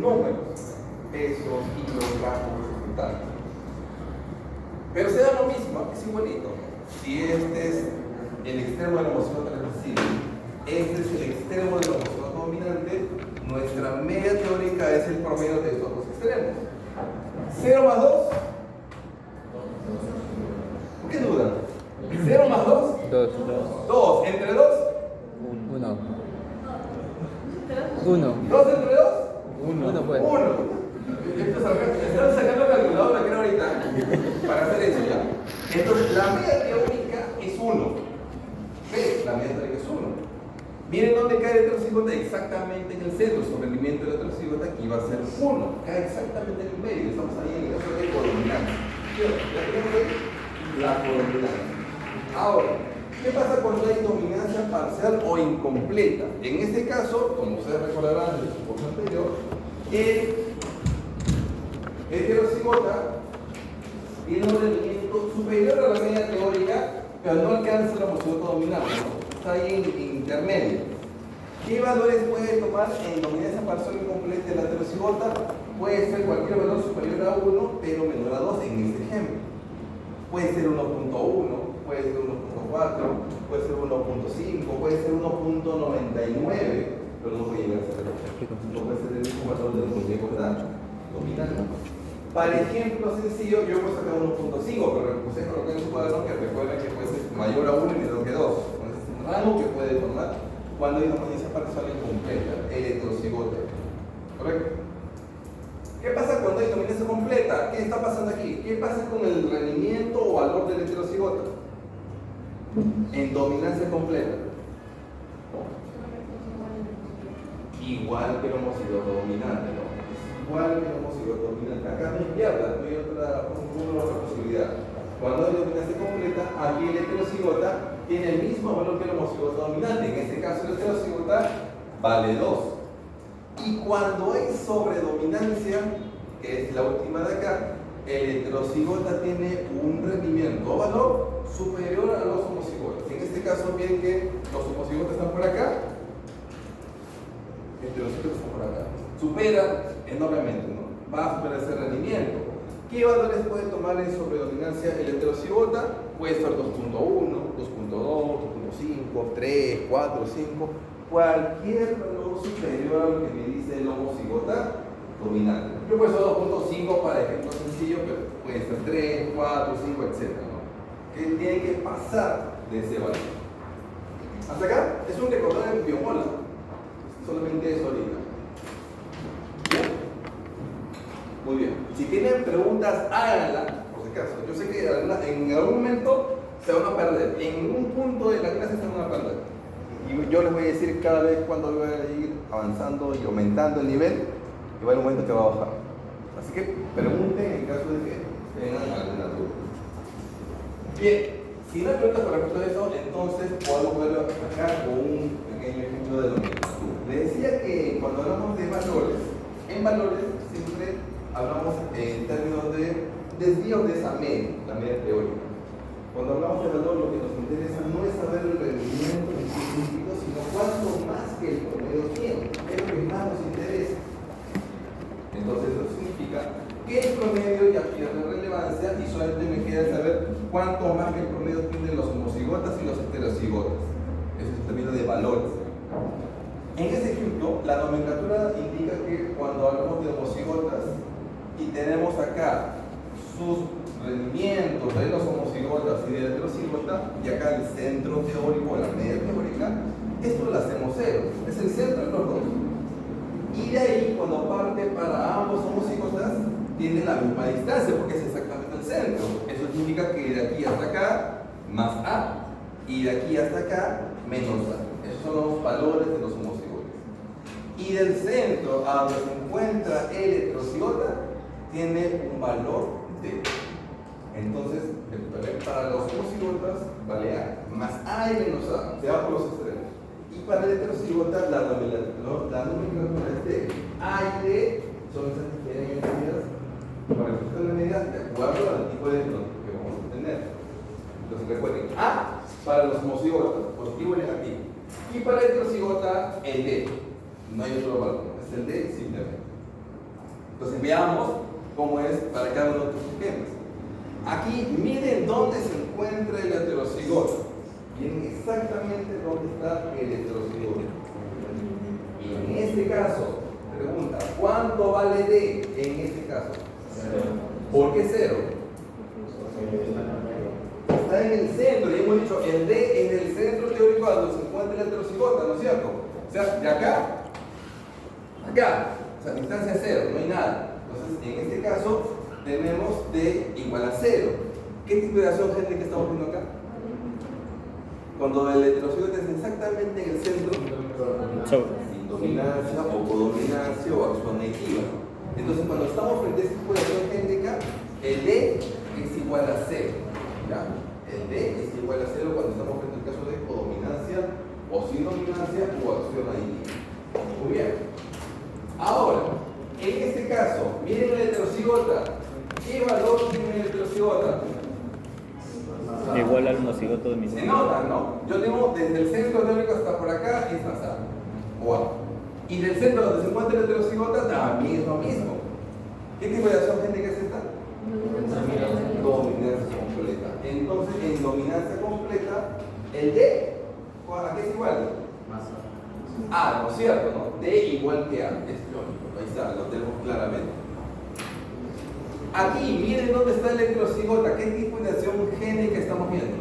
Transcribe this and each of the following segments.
números, pesos, kilogramos, tal. Pero se da lo mismo, es igualito. Si este es el extremo de la homocigota reversible, este es el extremo de la homocigota dominante, nuestra media teórica es el promedio de estos dos extremos. 0 más 2. ¿Por qué dudan? 0 más 2. 2. ¿Entre 2? 1. 1. 2 entre 2. 1 pues. 1. Están sacando calculadora que era ahorita para hacer eso ya. Entonces la media teórica es 1. ¿Ves? La media teórica es 1. Miren dónde cae el heterocigota, exactamente en el centro. Su rendimiento del heterocigota aquí va a ser 1. Cae exactamente en el medio. Estamos ahí en el caso de codominancia. ¿Ya tenemos ahí? La codominancia. Ahora, ¿qué pasa cuando hay dominancia parcial o incompleta? En este caso, como ustedes recordarán del curso anterior, el heterocigota tiene un rendimiento superior a la media teórica, pero no alcanza la homocigota dominante, ¿no? Está ahí en intermedio. ¿Qué valores puede tomar en dominancia parcial incompleta de la heterocigota? Puede ser cualquier valor superior a 1, pero menor a 2 en este ejemplo. Puede ser 1.1, puede ser 1.4, puede ser 1.5, puede ser 1.99, pero no puede llegar a ser no puede ser el mismo valor del muñeco que da dominante. Para ejemplo sencillo, yo puedo sacar 1.5, pero ustedes colocan en su cuaderno que recuerden que puede ser mayor a 1 y menor que 2. Entonces, es un rango que puede tomar cuando hay una dominancia parcial incompleta, el heterocigota. ¿Correcto? ¿Qué pasa cuando hay dominancia completa? ¿Qué está pasando aquí? ¿Qué pasa con el rendimiento o valor del heterocigota? En dominancia completa. Igual que el homocigota dominante, ¿no? Igual que el homocigota dominante. Acá no hay pierda, no hay otra posibilidad. Cuando hay dominancia completa, aquí el heterocigota tiene el mismo valor que el homocigota dominante. En este caso, el heterocigota vale 2. Y cuando hay sobredominancia, que es la última de acá, el heterocigota tiene un rendimiento o valor superior a los homocigotas. En este caso, bien que los homocigotas están por acá, el heterocigota está por acá. Supera enormemente, ¿no? Va a superar ese rendimiento. ¿Qué valores puede tomar en sobredominancia el heterocigota? Puede ser 2.1, 2.2, 2.5, 3, 4, 5, cualquier valor superior a lo que me dice el homocigota dominante. Yo puedo ser 2.5 para ejemplo sencillo, pero puede ser 3, 4, 5, etc. ¿no? Que tiene que pasar de ese valor. Hasta acá es un recordar en biomola. Solamente eso ahorita. ¿Bien? Muy bien. Si tienen preguntas, háganlas, por si acaso. Yo sé que en algún momento se van a perder. En un punto de la clase se van a perder. Y yo les voy a decir cada vez cuando voy a ir avanzando y aumentando el nivel, que va a haber un momento que va a bajar. Así que pregunten en caso de que tengan alguna duda. Bien, si no hay preguntas por respecto de eso, entonces podemos verlo acá con un pequeño ejemplo de longitud. Les decía que cuando hablamos de valores, en valores siempre hablamos en términos de desvíos de esa media, la media teórica. Cuando hablamos de valor, lo que nos interesa no es saber el rendimiento científico, sino cuánto más que el promedio tiene. Es lo que más nos interesa. Entonces, eso significa que el promedio ya pierde relevancia y solamente me queda saber cuánto más que el promedio tienen los homocigotas y los heterocigotas. Eso es el término de valores. En ese ejemplo, la nomenclatura indica que cuando hablamos de homocigotas y tenemos acá sus rendimientos de los homocigotas y del heterocigota, y acá el centro teórico, la media teórica, esto lo hacemos cero, es el centro de los dos. Y de ahí, cuando parte para ambos homocigotas, tiene la misma distancia, porque es exactamente el centro. Eso significa que de aquí hasta acá, más A, y de aquí hasta acá, menos A. Esos son los valores de los homocigotas. Y del centro a donde se encuentra el heterocigota, tiene un valor D. Entonces, para los homocigotas vale A, más A y menos A, se va por los extremos. Y para el heterocigota, la nomenclatura es D. A y D son esas diferencias para el efecto de la medida de acuerdo al tipo de entorno que vamos a tener. Entonces, recuerden, A para los homocigotas, positivo y negativo. Y para el heterocigota, el D. No hay otro valor, es el D simplemente. Entonces veamos cómo es para cada uno de estos esquemas. Aquí miren dónde se encuentra el heterocigoto. Miren exactamente dónde está el heterocigoto. Y en este caso, pregunta, ¿cuánto vale D en este caso? 0. ¿Por qué 0? Está en el centro, y hemos dicho, el D es el centro teórico donde se encuentra el heterocigota, ¿no es cierto? O sea, de acá, acá, o sea, distancia 0, no hay nada. Entonces, en este caso, tenemos D igual a 0. ¿Qué tipo de acción gente que estamos viendo acá? Cuando el heterocigoto es exactamente en el centro, sin dominancia o codominancia o acción negativa. Entonces, cuando estamos frente a este tipo de acción génica, el D es igual a 0. ¿Ya? El D es igual a 0 cuando estamos frente al caso de codominancia o sin dominancia o acción negativa. Muy bien. Ahora, en este caso, miren el heterocigota. ¿Qué valor tiene el heterocigota? Igual al homocigoto de mi Se nota, ¿no? Yo tengo desde el centro teórico hasta por acá es más A o A. Y del centro donde se encuentra el heterocigota también es lo mismo. ¿Qué tipo de acción génica es esta? Dominancia completa. Entonces, en dominancia completa, el D, ¿a qué es igual? A, ¿no es cierto? ¿No? D igual que A, es lógico. Ahí está, lo tenemos claramente. Aquí, miren dónde está el heterocigota. ¿Qué tipo de acción génica estamos viendo?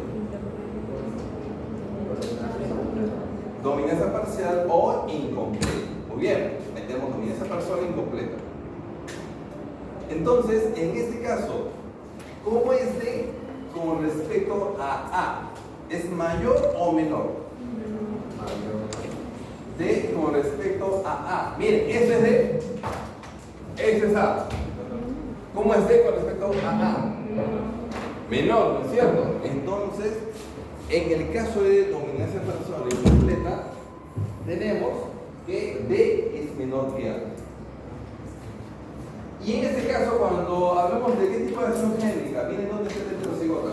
Dominancia parcial o incompleta. Muy bien, metemos dominancia parcial o incompleta. Entonces, en este caso, ¿cómo es D con respecto a A? ¿Es mayor o menor? D con respecto a A. Miren, este es D, este es A. ¿Cómo es D con respecto a A? Menor, ¿no es cierto? Entonces, en el caso de dominancia parcial o incompleta, tenemos que D es menor que A. Y en este caso, cuando hablamos de qué tipo de acción génica, miren dónde está el heterocigota.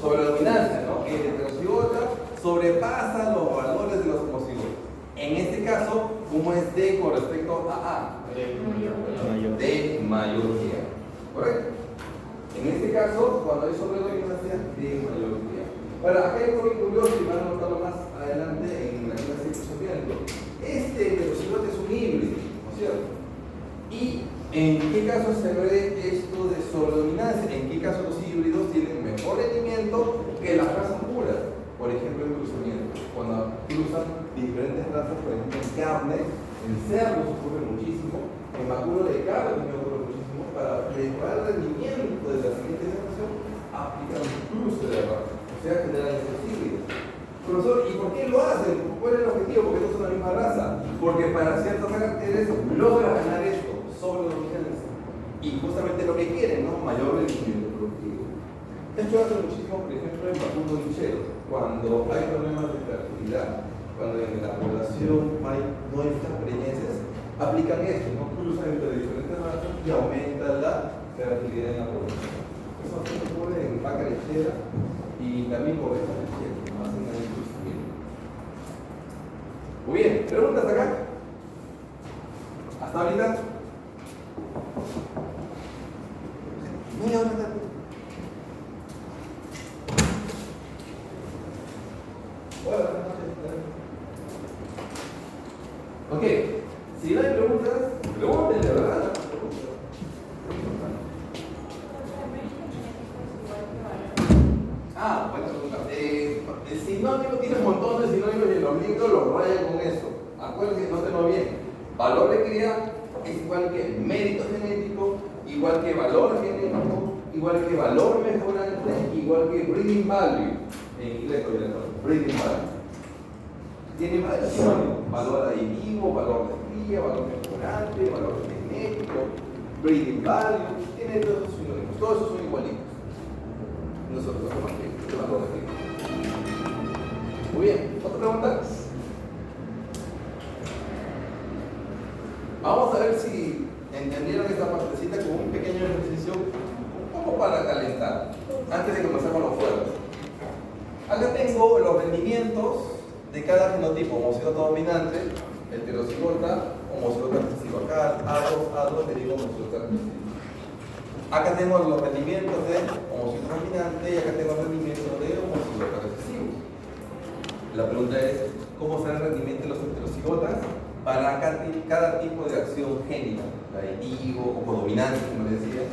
Sobre dominancia, ¿no? El heterocigota sobrepasa los valores de los homocigotos. En este caso, ¿cómo es D con respecto a A? D mayor que A. ¿Correcto? En este caso, cuando hay sobredominancia, D mayor que A. Ahora, acá hay algo muy curioso y van a notarlo más adelante en la clase de procesamiento. Este heterocigoto es un híbrido, ¿no es cierto? ¿Y en qué caso se ve esto de sobredominancia? ¿En qué caso los híbridos tienen mejor rendimiento que las razas puras? Por ejemplo, el cruzamiento. Cuando cruzan diferentes razas, por ejemplo, en carne, en cerdos ocurre muchísimo, en vacuno de carne también ocurre muchísimo. Para mejorar el rendimiento de la siguiente generación, aplican un cruce de razas, o sea, generan estos híbridos. Profesor, ¿y por qué lo hacen? ¿Cuál es el objetivo? Porque no son la misma raza. Porque para ciertos caracteres logra ganar esto sobre dominancia. Y justamente lo que quieren, ¿no? Mayor rendimiento productivo. Esto hace muchísimo, por ejemplo, en vacunos licheros. Cuando hay problemas de fertilidad, cuando en la población no hay estas preñeces, aplican esto, ¿no? Cruzan entre diferentes razas y aumenta la fertilidad en la población. Eso se ocurre en vaca lechera y también por esta lechera. Muy bien, ¿preguntas acá? ¿Hasta ahorita? Media hora tarde. Hola, buenas noches. Ok, si no hay preguntas, pregúntenle, ¿verdad? Buena pregunta. El sinónimo tiene un montón de sinónimos y los libros los rayan con eso. Acuérdense, nótenlo bien. Valor de cría es igual que mérito genético, igual que valor genético, igual que valor mejorante, igual que breeding value. En inglés, breeding value. Tiene varios sinónimos: valor aditivo, valor de cría, valor mejorante, valor genético, breeding value. Tiene todos esos sinónimos. Todos esos son igualitos. Nosotros somos el valor de cría. Muy bien, ¿otra pregunta? Vamos a ver si entendieron esta partecita con un pequeño ejercicio, un poco para calentar, antes de comenzar con los fuertes. Acá tengo los rendimientos de cada genotipo homocigoto dominante heterocigota, homocigota recesivo. Acá A2 le digo homocigota recesivo. Acá tengo los rendimientos de homocigota dominante y acá tengo los rendimientos de homocigota recesivo. La pregunta es, ¿cómo será el rendimiento de los heterocigotas para cada tipo de acción génica? Aditivo o codominancia, como les decía,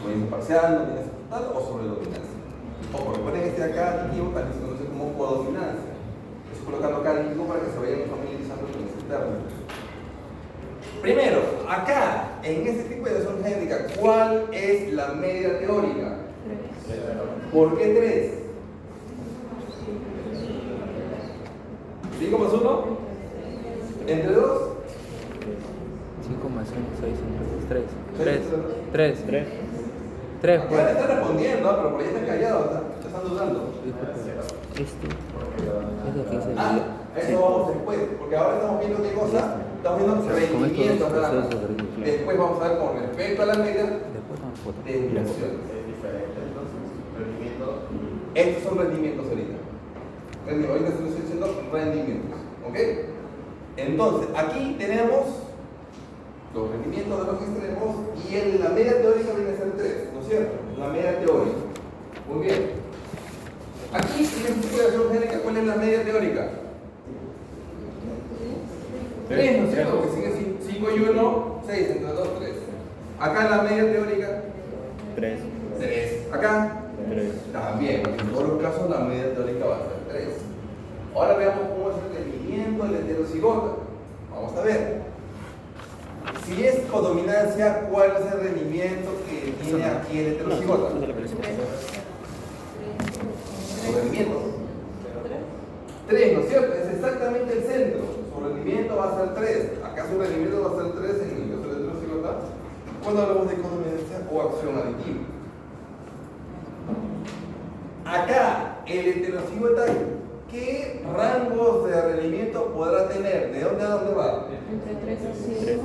dominancia parcial, dominancia total o sobredominancia. Ojo, recuerden este de acá aditivo también se conoce como codominancia. Estoy colocando acá aditivo para que se vayan familiarizando con este término. Primero, acá, en este tipo de acción génica, ¿cuál es la media teórica? 3. ¿Por qué 3? 5 más 1 entre 2. 5 más 1, 6 entre 3. 3. 3. 3, pues. Están respondiendo, pero por ahí están callados, están dudando. Eso vamos después, porque ahora estamos viendo qué cosa. Estamos viendo rendimiento. Después vamos a ver con respecto a la media desviaciones. Es diferente, entonces, rendimiento. Estos son rendimientos ahorita. Ahorita se los estoy diciendo rendimientos. ¿Ok? Entonces, aquí tenemos los rendimientos de los extremos y la media teórica viene a ser 3, ¿no es cierto? La media teórica. Muy bien. Aquí, en esta situación génica, ¿cuál es la media teórica? 3, ¿no es cierto? Porque sigue 5 y 1, 6, entre 2, 3. Acá la media teórica 3. Acá 3. también, en todos los casos la media teórica va a ser 3. Ahora veamos cómo es el rendimiento del heterocigota. Vamos a ver. Si es codominancia, ¿cuál es el rendimiento que tiene aquí el heterocigota? Su rendimiento 3, ¿no es cierto? Es exactamente el centro. Su rendimiento va a ser 3. Acá su rendimiento va a ser 3 en el caso del heterocigota cuando hablamos de codominancia o acción aditiva. Acá, el heterocigota, ¿qué rangos de rendimiento podrá tener? ¿De dónde a dónde va? Entre 3 a 5.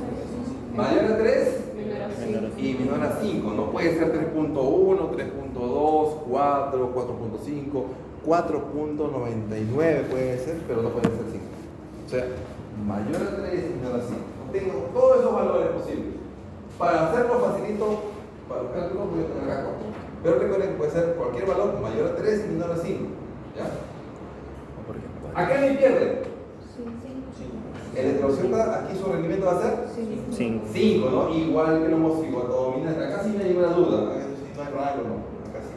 Mayor a 3 Menor a 5. y menor a 5. No puede ser 3.1, 3.2, 4, 4.5, 4.99 puede ser, pero no puede ser 5. O sea, mayor a 3 y menor a 5. Tengo todos esos valores posibles. Para hacerlo facilito, para los cálculos voy a poner acá 4. Pero recuerden que puede ser cualquier valor mayor a 3 y menor a 5. ¿Ya? Acá me pierde. El heterocigota, aquí su rendimiento va a ser 5, ¿no? Igual que el homocigota dominante. Acá sí no hay ninguna duda. Acá sí no hay rango, ¿no? Acá sí.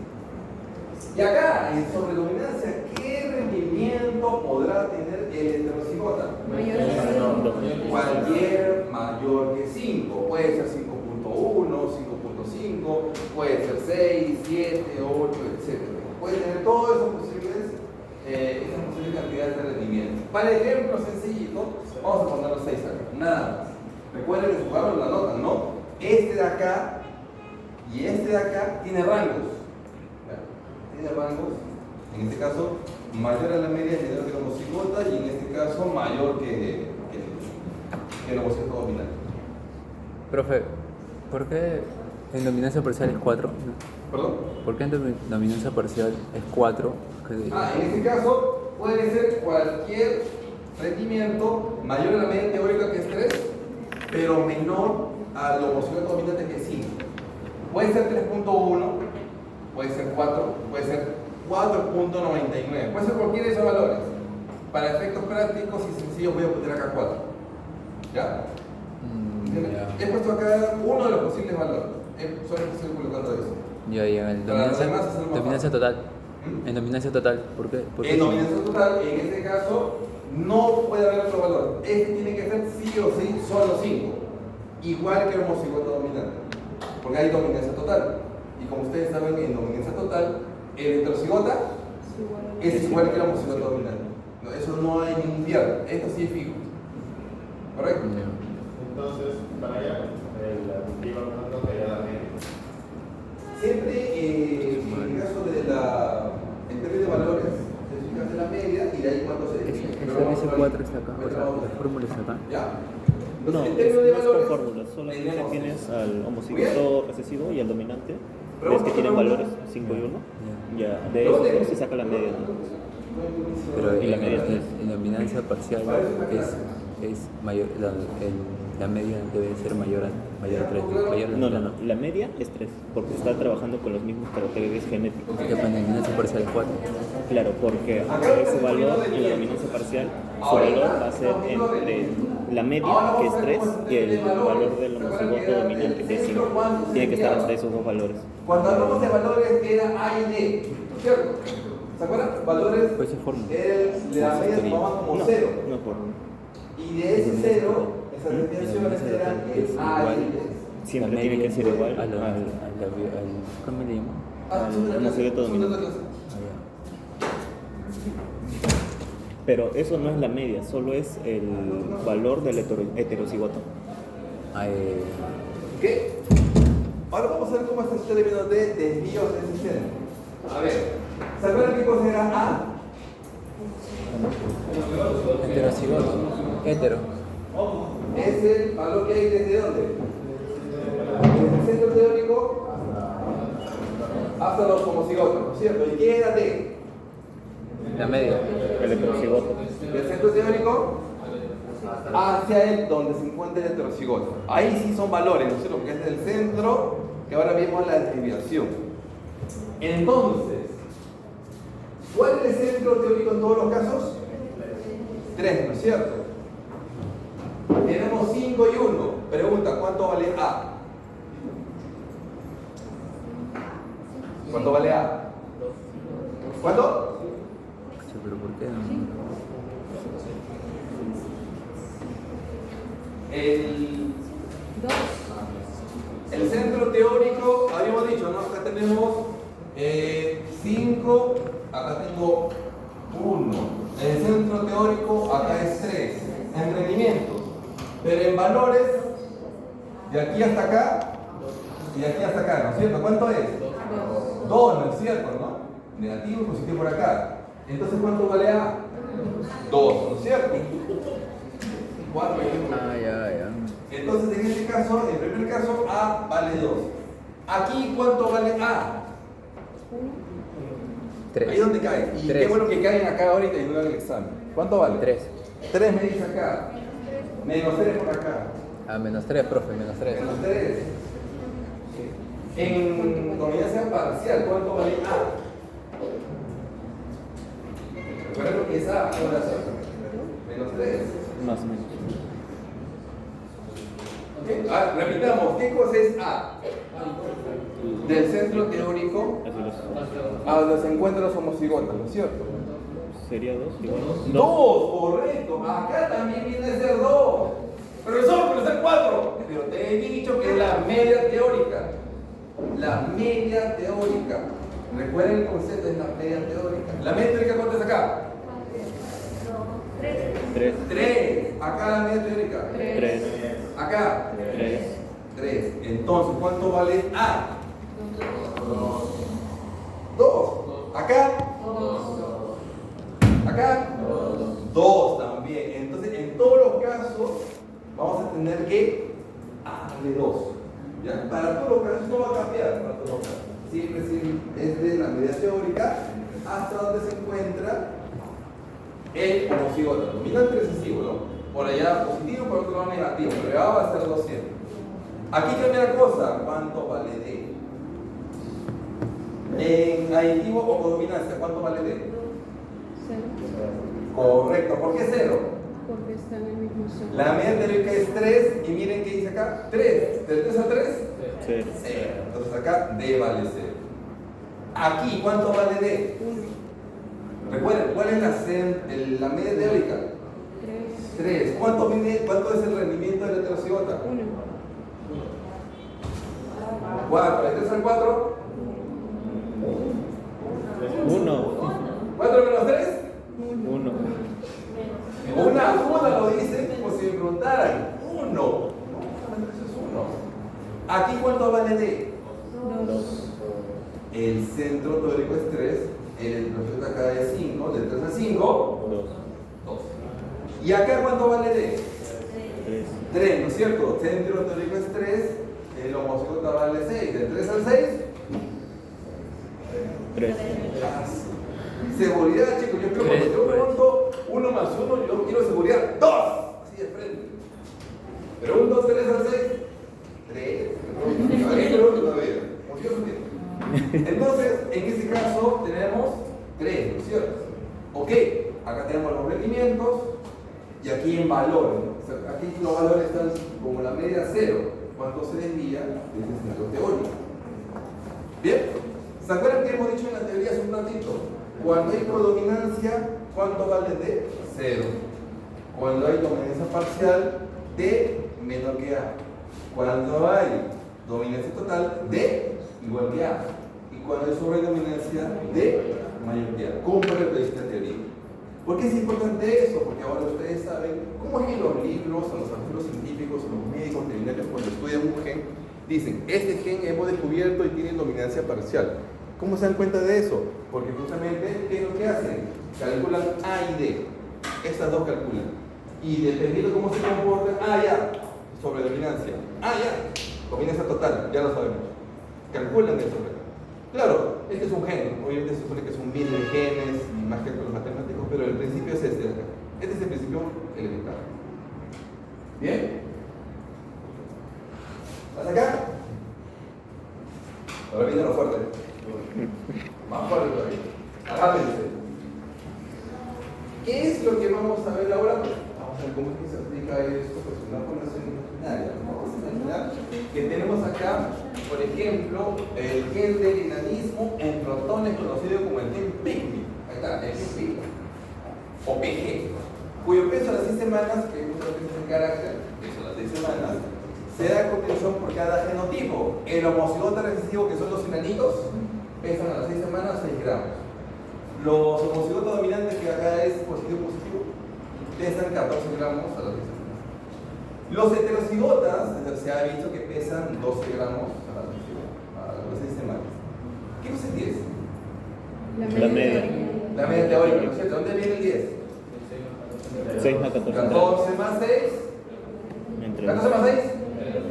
Y acá, en sobredominancia, ¿qué rendimiento podrá tener el heterocigota? Mayor a 5. Cualquier mayor que 5. Puede ser 5.1, 5.5, puede ser 6, 7, 8, etc. Puede tener todas esas posibles cantidades de rendimiento. Para ejemplo sencillito, vamos a poner los 6 acá. Nada más. Recuerden que jugaron la nota, ¿no? Este de acá y este de acá tiene rangos. Tiene rangos. En este caso, mayor a la media, menor que el homocigota, y en este caso, mayor que el homocigota dominante. Profe, ¿por qué en dominancia parcial es 4? ¿Perdón? ¿Por qué en dominancia parcial es 4? En este caso, puede ser cualquier rendimiento mayor a la media teórica, que es 3, pero menor al homocigota dominante, que es 5. Puede ser 3.1, puede ser 4, puede ser 4.99, puede ser cualquiera de esos valores. Para efectos prácticos y sencillos voy a poner acá 4. ¿Ya? He puesto acá uno de los posibles valores. Solamente estoy colocando eso. Ya, en dominancia total. En dominancia total, ¿por qué? En dominancia total, en este caso, no puede haber otro valor. Este tiene que ser sí o sí solo 5. Igual que el homocigota dominante. Porque hay dominancia total. Y como ustedes saben, en dominancia total, el heterocigota es igual que el homocigota dominante. No, eso no hay ningún pierde. Esto sí es fijo. ¿Correcto? Entonces, para allá, el aditivo no sería la media. Siempre, en el caso de en términos de valores, se fija de la media y de ahí cuánto se define. Ese 4 está acá, o sea, la fórmula está acá. ¿Ya? No, Entonces, en no términos de es con valores, fórmulas, solamente tenemos tienes al homocigoto recesivo y al dominante. Pero Ves que tienen pregunta. valores 5 y 1. Ya. Ya, de eso se saca la media. Pero Y la media es en dominancia parcial es es mayor, la media debe ser mayor a 3. Mayor No. La media es 3, porque está trabajando con los mismos caracteres genéticos. Que dominancia parcial es 4. Claro, porque su valor en la dominancia parcial, su valor va a ser entre la media, que es 3, y el valor del homocigoto dominante, que es 5. Tiene que estar entre esos dos valores. Cuando hablamos de valores era A y D, ¿cierto? ¿Se acuerdan? Valores Pues se forma. de la media se tomaban como No, 0. no por Y de ese 0, esas desviaciones eran el A y D. siempre La tiene media que ser igual al al ¿cómo le llamo? homocigoto dominante. Pero eso no es la media, solo es el valor del heterocigoto. ¿Qué? Ahora vamos a ver cómo está este término de desvíos de ese género. A ver, ¿se acuerdan qué cosa era A? Heterocigoto. Hetero. Es el valor que hay desde dónde? Desde el centro teórico hasta los homocigotos, ¿no es cierto? ¿Y qué era D? La media. El heterocigoto. Del centro teórico hacia el donde se encuentra el heterocigoto. Ahí sí son valores, ¿no es cierto? Porque es del centro que ahora vemos la desviación. Entonces, ¿cuál es el centro teórico en todos los casos? 3, ¿no es cierto? Tenemos 5 y 1. Pregunta, ¿cuánto vale A? ¿Cuánto vale A? ¿Cuánto? Sí, pero ¿por qué? El centro teórico, habíamos dicho, ¿no? Acá tenemos 5, acá tengo 1. El centro teórico, acá es 3. En rendimiento. Pero en valores, de aquí hasta acá y de aquí hasta acá, ¿no es cierto? ¿Cuánto es? 2, ¿no es cierto? ¿No? Negativo y positivo por acá. Entonces, ¿cuánto vale A? 2, ¿no es cierto? 4 y 1. Ya. Entonces, en este caso, en el primer caso, A vale 2. Aquí, ¿cuánto vale A? 3. Ahí es donde cae. Y qué bueno que caen acá ahorita y no hagan el examen. ¿Cuánto vale? 3. 3 me dice acá. Menos 3 por acá. Menos 3, profe, menos 3. Menos 3. En dominancia parcial, ¿cuánto vale A? Recuerden que es A, ahora menos 3. Más o menos. Repitamos, ¿qué cosa es A? Del centro teórico Así los, a donde se encuentran los homocigotos, ¿no es cierto? sería 2 igual. 2, correcto. Acá también viene a ser 2. Profesor, puede ser 4. Pero te he dicho que es la media teórica. La media teórica. Recuerden el concepto, es la media teórica. ¿La media teórica cuánto es acá? 3. 3. Acá la media teórica. 3. Acá. 3. 3. Entonces, ¿cuánto vale A? 2. Acá. Acá. 2 también. Entonces, en todos los casos, vamos a tener que A de 2. ¿Ya? Para todos los casos no va a cambiar. Para todos los casos. Siempre es de la media teórica hasta donde se encuentra el homocigoto. Dominante recesivo, ¿no? Por allá positivo, por otro lado negativo. Pero A va a ser 2 siempre. Aquí cambia la cosa. ¿Cuánto vale D? En aditivo o codominancia, ¿cuánto vale D? 0. Correcto. ¿Por qué 0? Porque está en el mismo centro. La media teórica es 3 y miren qué dice acá. 3. ¿Del 3 a 3? 0. 0. Entonces acá D vale 0. Aquí, ¿cuánto vale D? 1. Recuerden, ¿cuál es la media teórica? 3. 3. ¿Cuánto es el rendimiento de la heterocigota? 1. 4. ¿De 3 al 4? 1. 4 menos 3. 1. Una lo dicen como si me preguntaran. 1. No, eso es 1. Aquí, ¿cuánto vale D? 2. El centro teórico es 3. El heterocigota acá es 5. De 3 a 5. 2. 2. ¿Y acá cuánto vale D? 3. 3, ¿no es cierto? El centro teórico es 3. El homocigota vale 6. ¿De 3 al 6? 3. Seguridad, chicos. Yo creo que cuando yo pregunto 1 más 1, yo quiero seguridad 2. Así de frente. Entonces, en este caso tenemos 3, ¿no es cierto? Ok, acá tenemos los rendimientos y aquí en valores, ¿no? O sea, aquí los valores están como la media 0, cuánto se desvía de este centro teórico. Bien, ¿se acuerdan que hemos dicho en la teoría hace un ratito? Cuando hay codominancia, ¿cuánto vale D? 0. Cuando hay dominancia parcial, D menor que A. Cuando hay dominancia total, D igual que A. Y cuando hay sobredominancia, D mayor que A. ¿Cómo puede esta teoría? ¿Por qué es importante eso? Porque ahora ustedes saben cómo es que los libros, o los artículos científicos, o los médicos veterinarios, cuando estudian un gen, dicen, este gen hemos descubierto y tiene dominancia parcial. ¿Cómo se dan cuenta de eso? Porque justamente, ¿qué es lo que hacen? Calculan A y D. Estas dos calculan. Y dependiendo de cómo se comporten, ya, sobredominancia. Ya, dominancia total, ya lo sabemos. Calculan eso. Claro, este es un gen, obviamente se supone que es un mil de genes y más cálculos matemáticos, pero el principio es este de acá. Este es el principio elemental. ¿Bien? ¿Hasta acá? Ahora viene lo fuerte. Más fuerte todavía. Agárrense. ¿Qué es lo que vamos a ver ahora? Vamos a ver cómo es que se aplica esto, pues una población imaginaria. Vamos a imaginar que tenemos acá, por ejemplo, el gen del enanismo en protones conocido como el gen pygmy. Ahí está, el gen pygmy. O PG, cuyo peso a las 6 semanas, que muchas veces es el carácter, peso a las 6 semanas, se da contención por cada genotipo. El homocigoto recesivo, que son los enanitos, pesan a las 6 semanas 6 gramos. Los homocigotos dominantes, que acá es positivo, pesan 14 gramos a las 6 semanas. Los heterocigotas, se ha visto que pesan 12 gramos a las 6 semanas. ¿Qué cosa es 10? La media. La media teórica, ¿no es cierto? ¿Dónde viene el 10? 6 más 14. 14 más 6. Entre 14 más 6.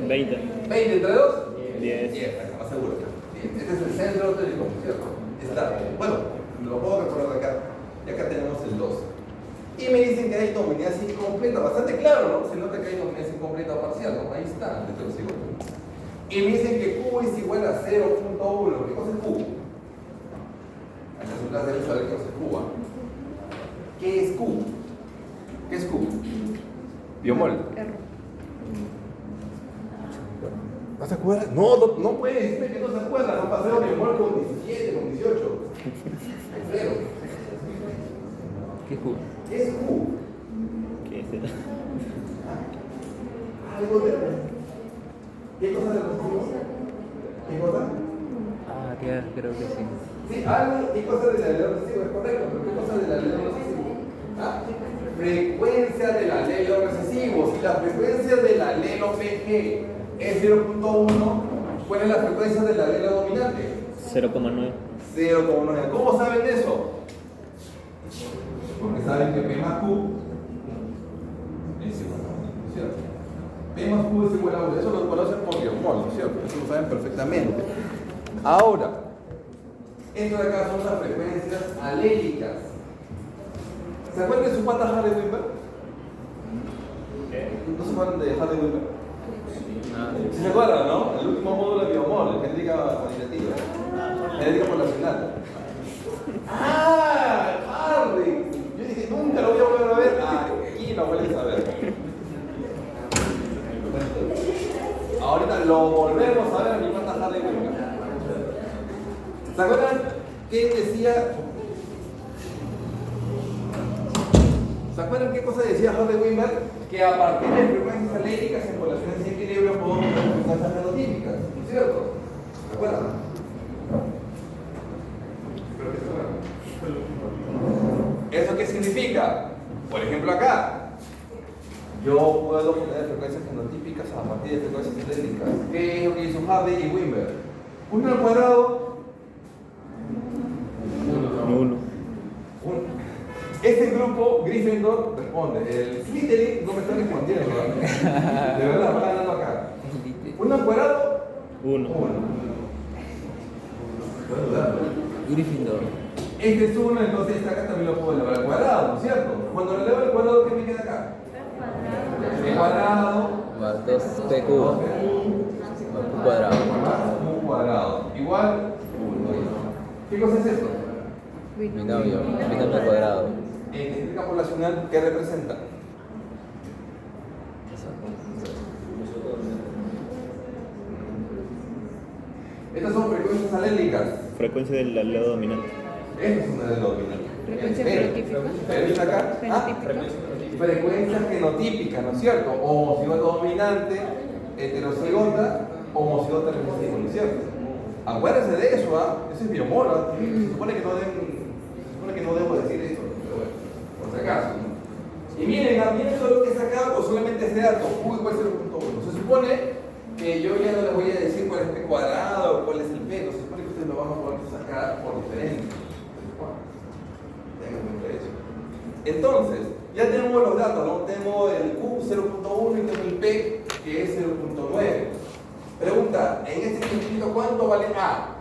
20. 20 entre 2. 10. 10, está más seguro. Este es el centro teórico, ¿cierto? Está. Bueno, lo puedo recordar acá. Y acá tenemos el 2. Y me dicen que hay dominancia incompleta. Bastante claro, ¿no? Se nota que hay dominancia incompleta o parcial, ¿no? Ahí está, el heterocigoto. Y me dicen que Q es igual a 0.1. ¿Qué cosa es Q? Resulta deben saber qué es Q. ¿Qué es Q? ¿Qué es Q? Biomol. ¿No se acuerda? No puede decirme que no se acuerda. No paseo biomol con 17, con 18. Es cero. ¿Qué Q? ¿Qué es Q? ¿Qué es eso? Algo de. ¿Qué cosa le pusimos? ¿Qué cosa? Ya, creo que sí. Sí, algo, ¿qué cosa del alelo recesivo? Es correcto, pero ¿qué cosa del alelo recesivo? Frecuencia del alelo recesivo. Si la frecuencia del alelo PG es 0.1, ¿cuál es la frecuencia del alelo dominante? 0,9. 0.9. ¿Cómo saben eso? Porque saben que P más Q es igual a 1, ¿no es cierto? P más Q es igual a 1. Eso lo conocen por biomol, ¿no es cierto? Eso lo saben perfectamente. Ahora, esto de acá son las frecuencias alélicas. ¿Se acuerdan de su pata Harry Wimber? ¿No se acuerdan de Harry Wimber? ¿Sí se acuerdan, no? El último módulo de biomol, genética cuantitativa, genética poblacional. Harry. Yo dije, nunca lo voy a volver a ver. Aquí lo vuelves a ver. Ahorita lo volvemos a ver a mi pata Harry Wimber. ¿Se acuerdan qué decía? ¿Se acuerdan qué cosa decía Harry Wimber? Que a partir de frecuencias aléricas en poblaciones sin equilibrio podemos tener frecuencias fenotípicas, ¿no es cierto? ¿Se acuerdan? Espero que se acuerdan. ¿Eso qué significa? Por ejemplo acá, yo puedo obtener frecuencias fenotípicas a partir de frecuencias aléricas. ¿Qué es lo que hizo Hardy y Wimber? 1 al cuadrado. 1. Este grupo, Gryffindor, responde. El Slytherin no me está respondiendo. De verdad, va ganando acá. 1 al cuadrado. 1. Gryffindor. Este es 1, entonces esta acá también lo puedo elevar al cuadrado, ¿no es cierto? Cuando lo elevo al cuadrado, ¿qué me queda acá? El cuadrado. Más 2PQ. Más Q cuadrado. Más Q cuadrado. Igual 1. ¿Qué cosa es esto? Binomio cuadrado. En geometría poblacional, ¿qué representa? Estas son frecuencias alélicas. Frecuencia del lado dominante. Esta es una de las dominantes. Frecuencia Pero, fenotípica. pero dice acá, Fenotípica. frecuencia genotípica, ¿no es cierto? Homocigoto dominante, heterocigota, homocigota recesivo, ¿no es cierto? Acuérdense de eso, ¿ah? Eso es biomoro. Se supone que no debo decir eso, pero bueno, por si acaso, ¿no? Y miren, miren todo lo que he sacado, pues solamente este dato, Q igual 0.1. Se supone que yo ya no les voy a decir cuál es P cuadrado o cuál es el P, no se supone que ustedes lo van a poder sacar por diferencia. Tengan en cuenta eso. Entonces, ya tenemos los datos, ¿no? Tengo el Q 0.1 y tengo el P que es 0.9. Pregunta, en este ejemplito, ¿cuánto vale A?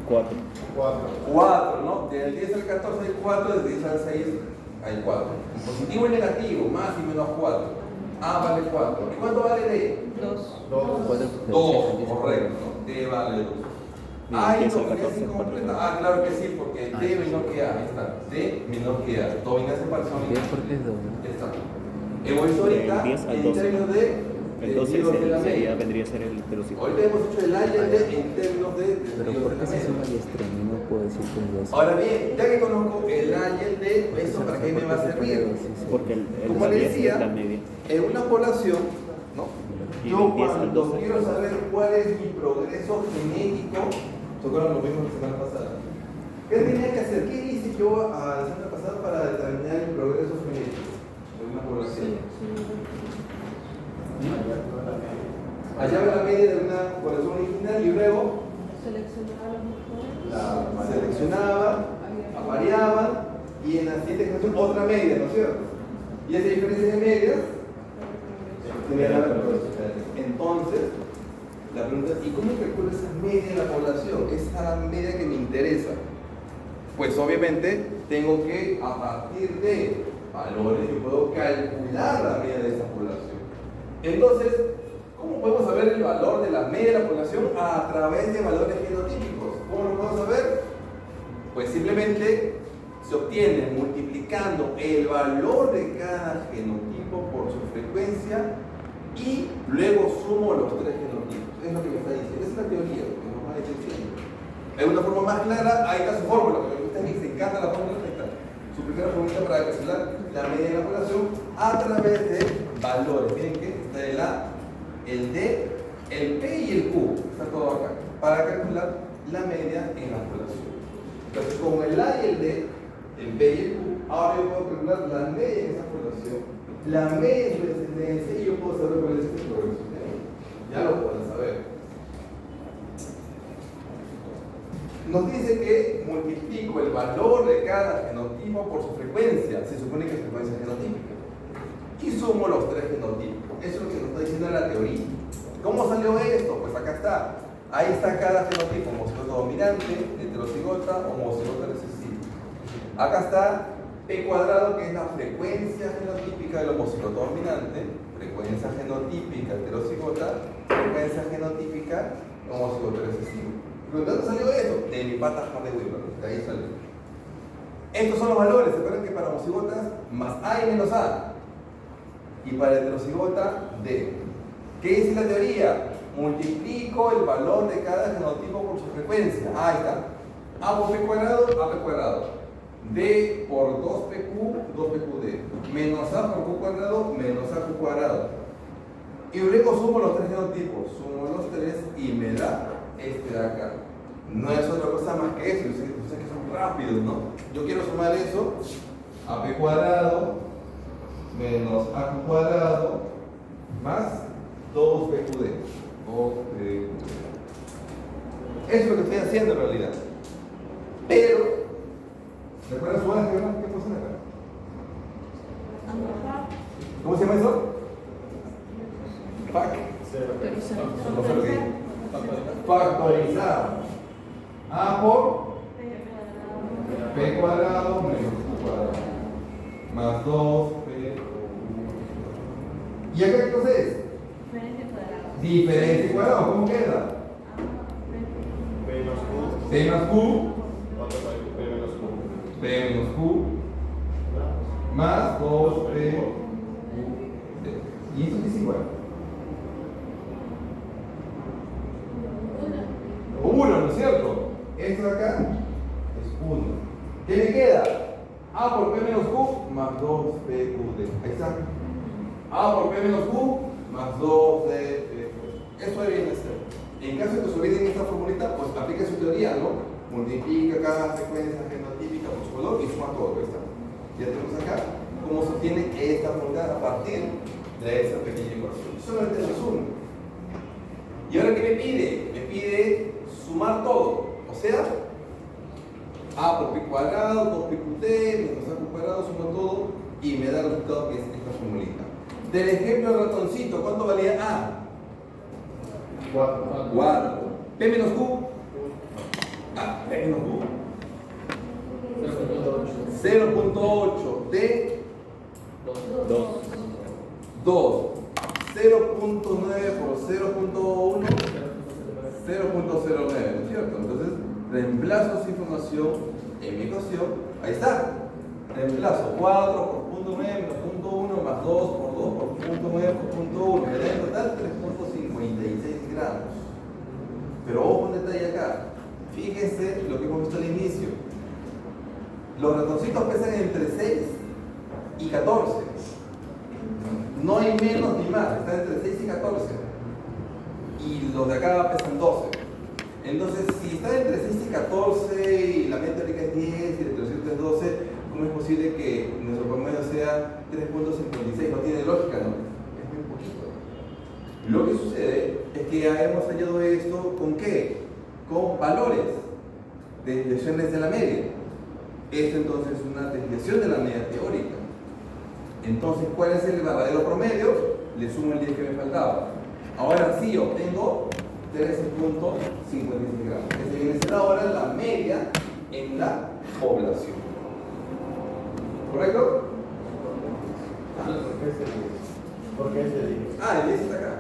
4. 4. 4, ¿no? Del 10 al 14 hay 4, del 10 al 6 hay 4. Positivo y negativo, más y menos 4. A vale 4. ¿Y cuánto vale D? 2. 2, correcto, ¿no? D vale 2. ¿Hay 10 al dominancia 14, incompleta? Ah, claro que sí, porque D menor que A, ahí está. D menor que A. Dominancia parcial. ¿Qué por qué es 2? Ya está. Hemos visto ahorita, Del 10 al en 12. términos de El 12 de la media. vendría a ser el velocímetro. Ahorita hemos hecho el A y el D en términos de Pero ¿por qué se suma y extremo? No puedo decir que es 2. Ahora bien, ya que conozco el A y el D, ¿eso para qué me va a servir? Porque el Como la le 10 decía, es la media. en una población, ¿no? Y Yo del 10 al cuando 12. quiero saber cuál es mi progreso genético, tocaron lo mismo la semana pasada. ¿Qué tenía que hacer? ¿Qué hice yo la semana pasada para determinar el progreso genético en una población? Hallaba la media de una población original y luego Seleccionar los la mejores. seleccionaba, apareaban y en la siguiente generación otra media, ¿no es cierto? Y esa diferencia de medias tenía la progresión. Entonces, la pregunta es, ¿y cómo calculo esa media de la población? Esa media que me interesa. Pues obviamente tengo que, a partir de valores, yo puedo calcular la media de esa población. Entonces, ¿cómo podemos saber el valor de la media de la población? A través de valores genotípicos. ¿Cómo lo podemos saber? Pues simplemente se obtiene multiplicando el valor de cada genotipo por su frecuencia y luego sumo los tres genotipos. Es lo que me está diciendo. Esa es la teoría que nos va a ir diciendo. De una forma más clara, ahí está su fórmula. Porque a ustedes les encanta la fórmula. Ahí está. Su primera fórmula para calcular la media de la población a través de valores. Miren que está el A, el D, el P y el Q. Está todo acá. Para calcular la media en la población. Entonces, con el A y el D, el P y el Q, ahora yo puedo calcular la media en esa población, la media en su descendencia y yo puedo saber cuál es el progreso. Ya lo pueden saber. Nos dice que multiplico el valor de cada genotipo por su frecuencia. Se supone que es frecuencia genotípica. Y sumo los tres genotipos. Eso es lo que nos está diciendo la teoría. ¿Cómo salió esto? Pues acá está. Ahí está cada genotipo: homocigoto dominante, heterocigota, homocigota recesivo. Acá está P cuadrado, que es la frecuencia genotípica del homocigoto dominante, frecuencia genotípica heterocigota, frecuencia genotípica homocigoto recesivo. ¿De dónde salió esto? De mi pata de Weber, de ahí salió. Estos son los valores. ¿Se acuerdan que para homocigotas más A y menos A? Y para heterocigota D. ¿Qué dice la teoría? Multiplico el valor de cada genotipo por su frecuencia. Ahí está. A por P cuadrado, AP cuadrado. D por 2PQ, 2PQD. Menos A por Q cuadrado, menos AQ cuadrado. Y luego sumo los tres genotipos. Sumo los tres y me da este de acá. No es otra cosa más que eso. Ustedes que son rápidos, ¿no? Yo quiero sumar eso. AP cuadrado menos AQ cuadrado más 2PQD. Eso es lo que estoy haciendo en realidad. Pero, ¿recuerdan su ángel? ¿Qué pasa acá? ¿Cómo se llama eso? No sé lo que dije. Factorizado. A por P cuadrado menos Q cuadrado más 2P. ¿Y acá qué cosa es? Diferencia cuadrado. ¿Cómo queda? Menos Q. P más Q, ¿Cuánto fue P menos Q? P menos Q, más 2P. ¿Y esto qué es igual? 1, ¿no es cierto? Esto de acá es 1. ¿Qué me queda? A por P menos Q más 2PQD. Ahí está. A por P menos Q más 2D. Eso debería ser. En caso de que se olviden esta formulita, pues aplica su teoría, ¿no? Multiplica cada secuencia genotípica por su valor y suma todo. Ahí está. Ya tenemos acá cómo se obtiene esta fórmula a partir de esa pequeña ecuación. Solamente eso es 1. ¿Y ahora qué me pide? Me pide sumar todo. O sea, A por P cuadrado, 2PQT, menos A cuadrado, suma todo y me da el resultado que es esta formulita. Del ejemplo del ratoncito, ¿cuánto valía A? 4. P menos Q. P menos Q. 0.8 de 2. 0.9 por 0.1, 0.09, ¿no es cierto? Entonces, reemplazo esa información en mi ecuación. Ahí está. Reemplazo 4 por punto 9 menos punto 1 más 2 por 2 por punto 9 por punto 1. Me da en total 3.56 gramos. Pero ojo un detalle acá. Fíjense lo que hemos visto al inicio. Los ratoncitos pesan entre 6 y 14. No hay menos ni más, están entre 6 y 14. Y los de acá pesan 12. Entonces, si está entre 6 y 14 y la media teórica es 10 y el heterociento es 12, ¿cómo es posible que nuestro promedio sea 3.56? No tiene lógica, ¿no? Es muy poquito. Lo que sucede es que ya hemos hallado esto ¿con qué? Con valores de desviaciones de la media. Esto entonces es una desviación de la media teórica. Entonces, ¿cuál es el verdadero promedio? Le sumo el 10 que me faltaba. Ahora sí obtengo 13.56 gramos. Este viene a ser ahora la media en la población. ¿Correcto? ¿Por qué ese 10? Ah, el 10 está acá.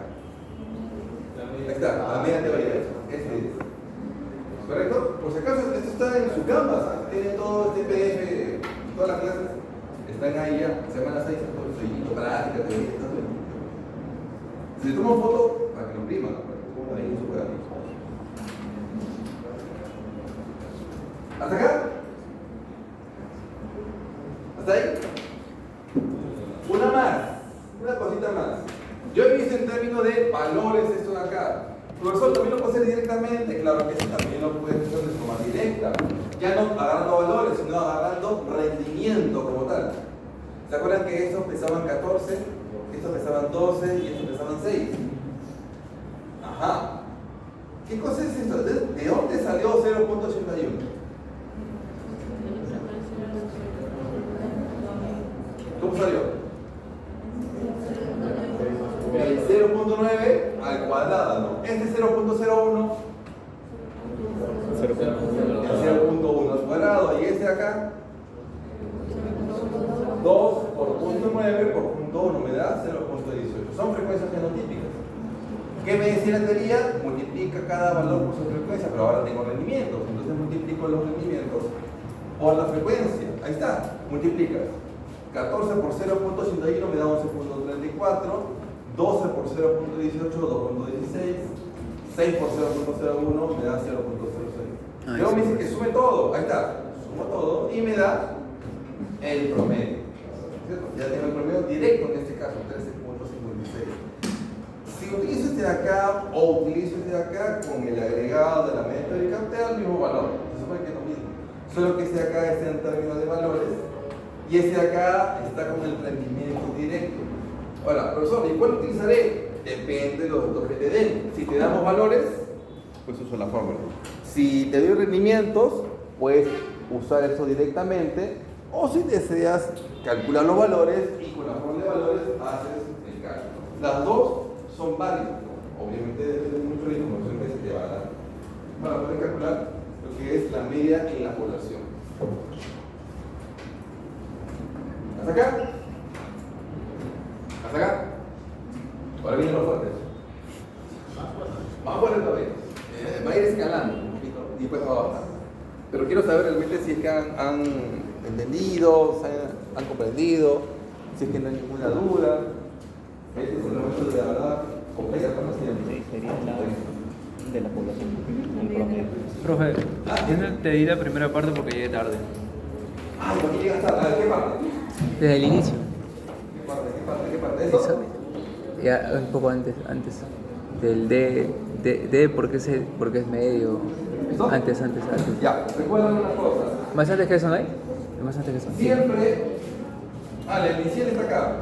Ahí está, la media teórica. Ese 10. ¿Correcto? Por si acaso, esto está en su Canvas. Tiene todo este PDF, todas las clases. Están ahí ya, semana 6, todo el seguimiento, práctica, teoría, está todo. Si le tomo foto, para que lo impriman, para que pongan ahí en su cuaderno. ¿Hasta acá? ¿Hasta ahí? Una más, una cosita más. Yo he visto en términos de valores esto de acá. Profesor, también lo puedo hacer directamente. Claro que sí, también lo puedes hacer de forma directa. Ya no agarrando valores, sino agarrando rendimiento como tal. ¿Se acuerdan que estos pesaban 14, estos pesaban 12 y estos pesaban 6? Ajá. ¿Qué cosa es esto? ¿De dónde salió 0.81? ¿Cómo salió? El 0.9 al cuadrado, ¿no? Este 0.01, el 0.1 al cuadrado, y este de acá, 2 por punto 9 por punto 1 me da 0.18. Son frecuencias genotípicas. ¿Qué me decía la teoría? Multiplica cada valor por su frecuencia, pero ahora tengo rendimientos. Entonces multiplico los rendimientos por la frecuencia. Ahí está, multiplicas. 14 por 0.81 me da 11.34. 12 por 0.18, 2.16. 6 por 0.01 me da 0.06. Luego me dice que sume todo. Ahí está, sumo todo y me da el promedio. ¿Cierto? Ya tengo el promedio directo en este caso, 13.56. Si utilizo este de acá o utilizo este de acá con el agregado de la media teórica, te da el mismo valor. Se supone que es lo mismo. Solo que este de acá está en términos de valores y este de acá está con el rendimiento directo. Ahora, profesor, ¿y cuál utilizaré? Depende de los datos que te den. Si te damos valores, pues uso la fórmula. Si te doy rendimientos, puedes usar esto directamente. O si deseas calcular los valores y con la fórmula de valores haces el cálculo. Las dos son válidas, ¿no? Obviamente depende mucho de la información que se te va a dar para poder calcular lo que es la media en la población. ¿Hasta acá? ¿Hasta acá? Ahora vienen los fuertes. Más fuerte todavía. Va a ir escalando un poquito. después va a bajar. Pero quiero saber realmente si es que han entendido, han comprendido, si es que no hay ninguna duda. Este es el momento de la verdad completa, ¿cómo se llama? Sí, sería la de la población, el promedio. Profe, yo te di la primera parte porque llegué tarde. Ah, ¿por qué llegas tarde? A ver, ¿qué parte? Desde el inicio. ¿Qué parte? ¿Eso? Ya un poco antes. Del D porque es medio. ¿Eso? Antes. Ya, recuerden una cosa. ¿Más antes que eso no hay? Más antes que eso. Siempre. Ah, el inicial está acá.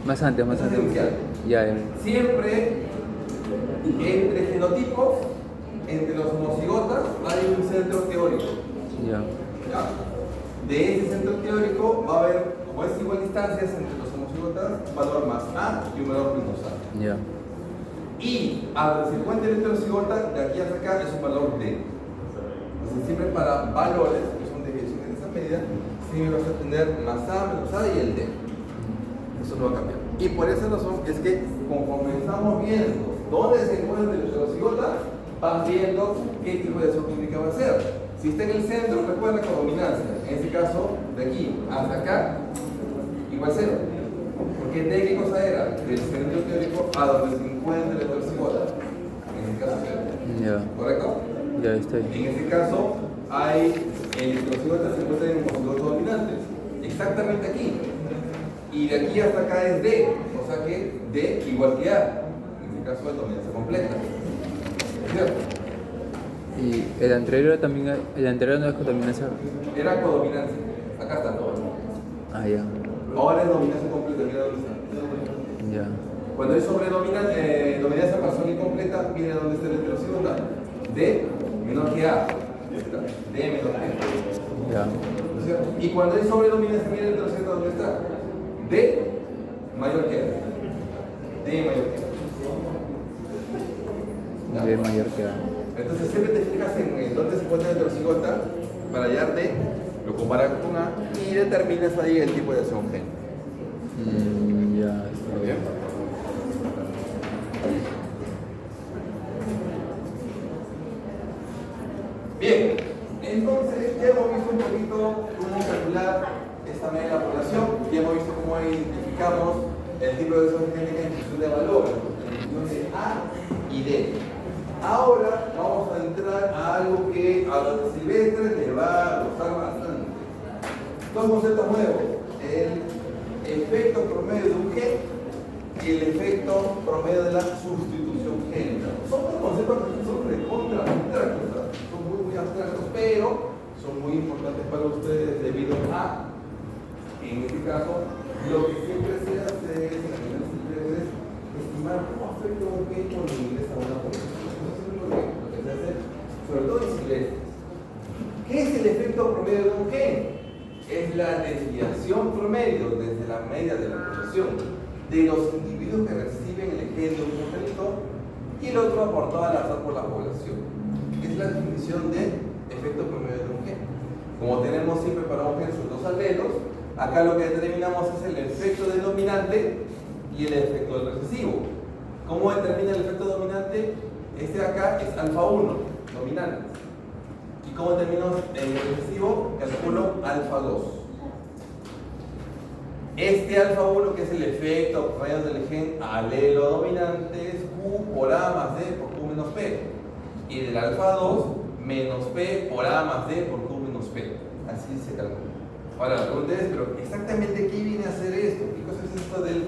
Más antes. Ese es el inicial. Ya. Siempre entre genotipos, entre los homocigotas, hay un centro teórico. Ya. ¿Ya? De ese centro teórico va a haber, como es igual distancias entre los homocigotas, valor más A y un valor menos A. Ya. Y al circuente del heterocigota, de aquí hasta acá, es un valor D. Entonces, siempre para valores, que son desviaciones de esa medida, siempre vas a tener más A, menos A y el D. Eso no va a cambiar. Y por esa razón es que, conforme estamos viendo dónde se encuentra el heterocigota, vas viendo qué tipo de acción clínica va a ser. Si está en el centro, recuerda codominancia. En este caso, de aquí hasta acá, igual 0. Porque D, ¿qué cosa era? Del centro teórico a donde se encuentra el heterocigota. En este caso, 0. Ya. ¿Correcto? Ya estoy. En este caso, hay el heterocigota se encuentra en homocigotos dominantes. Exactamente aquí. Y de aquí hasta acá es D. O sea que D igual que A. En este caso, es dominancia completa. ¿Es cierto? Y el anterior también, el anterior no es contaminación. Era codominancia. Acá está todo. Ah, ya. Ahora es dominancia completa. Mira dónde está. Ya. Cuando es sobre dominancia parcial incompleta, viene donde está el heterocigota. D menor que A. D menor que A. Ya. ¿No es cierto? Y cuando es sobre dominancia, mira el heterocigota dónde está. D mayor que A. D mayor que A. D mayor que A. Entonces siempre te fijas en dónde se encuentra el heterocigota para hallar D, lo comparas con A y determinas ahí el tipo de acción gen. Ya. ¿Está bien? Bien, entonces ya hemos visto un poquito cómo calcular esta media de la población, ya hemos visto cómo identificamos el tipo de acción genética en función de valores, en función de A y D. Ahora vamos a entrar a algo que a los silvestres les va a gustar bastante. Dos conceptos nuevos: el efecto promedio de un gen y el efecto promedio de la sustitución génica. Son dos conceptos que son recontra abstractos, son muy abstractos, pero son muy importantes para ustedes debido a, en este caso, lo que siempre se hace es, en la primera silvestres, estimar cómo afecta un gen cuando ingresa a una población. Lo que se hace, sobre todo en silvestres. ¿Qué es el efecto promedio de un gen? Es la desviación promedio desde la media de la población de los individuos que reciben el gen de un congénito y el otro aportado al azar por la población. Es la definición de efecto promedio de un gen. Como tenemos siempre para un gen sus dos alelos, acá lo que determinamos es el efecto del dominante y el efecto del recesivo. ¿Cómo determina el efecto dominante? Este de acá es alfa 1, dominante. ¿Y cómo determinamos el recesivo? Calculo alfa 2. Este alfa 1, que es el efecto promedio del gen alelo dominante, es Q por A más D por Q menos P. Y del alfa 2, menos P por A más D por Q menos P. Así se calcula. Ahora, la pregunta es, ¿pero exactamente qué viene a hacer esto? ¿Qué cosa es esto del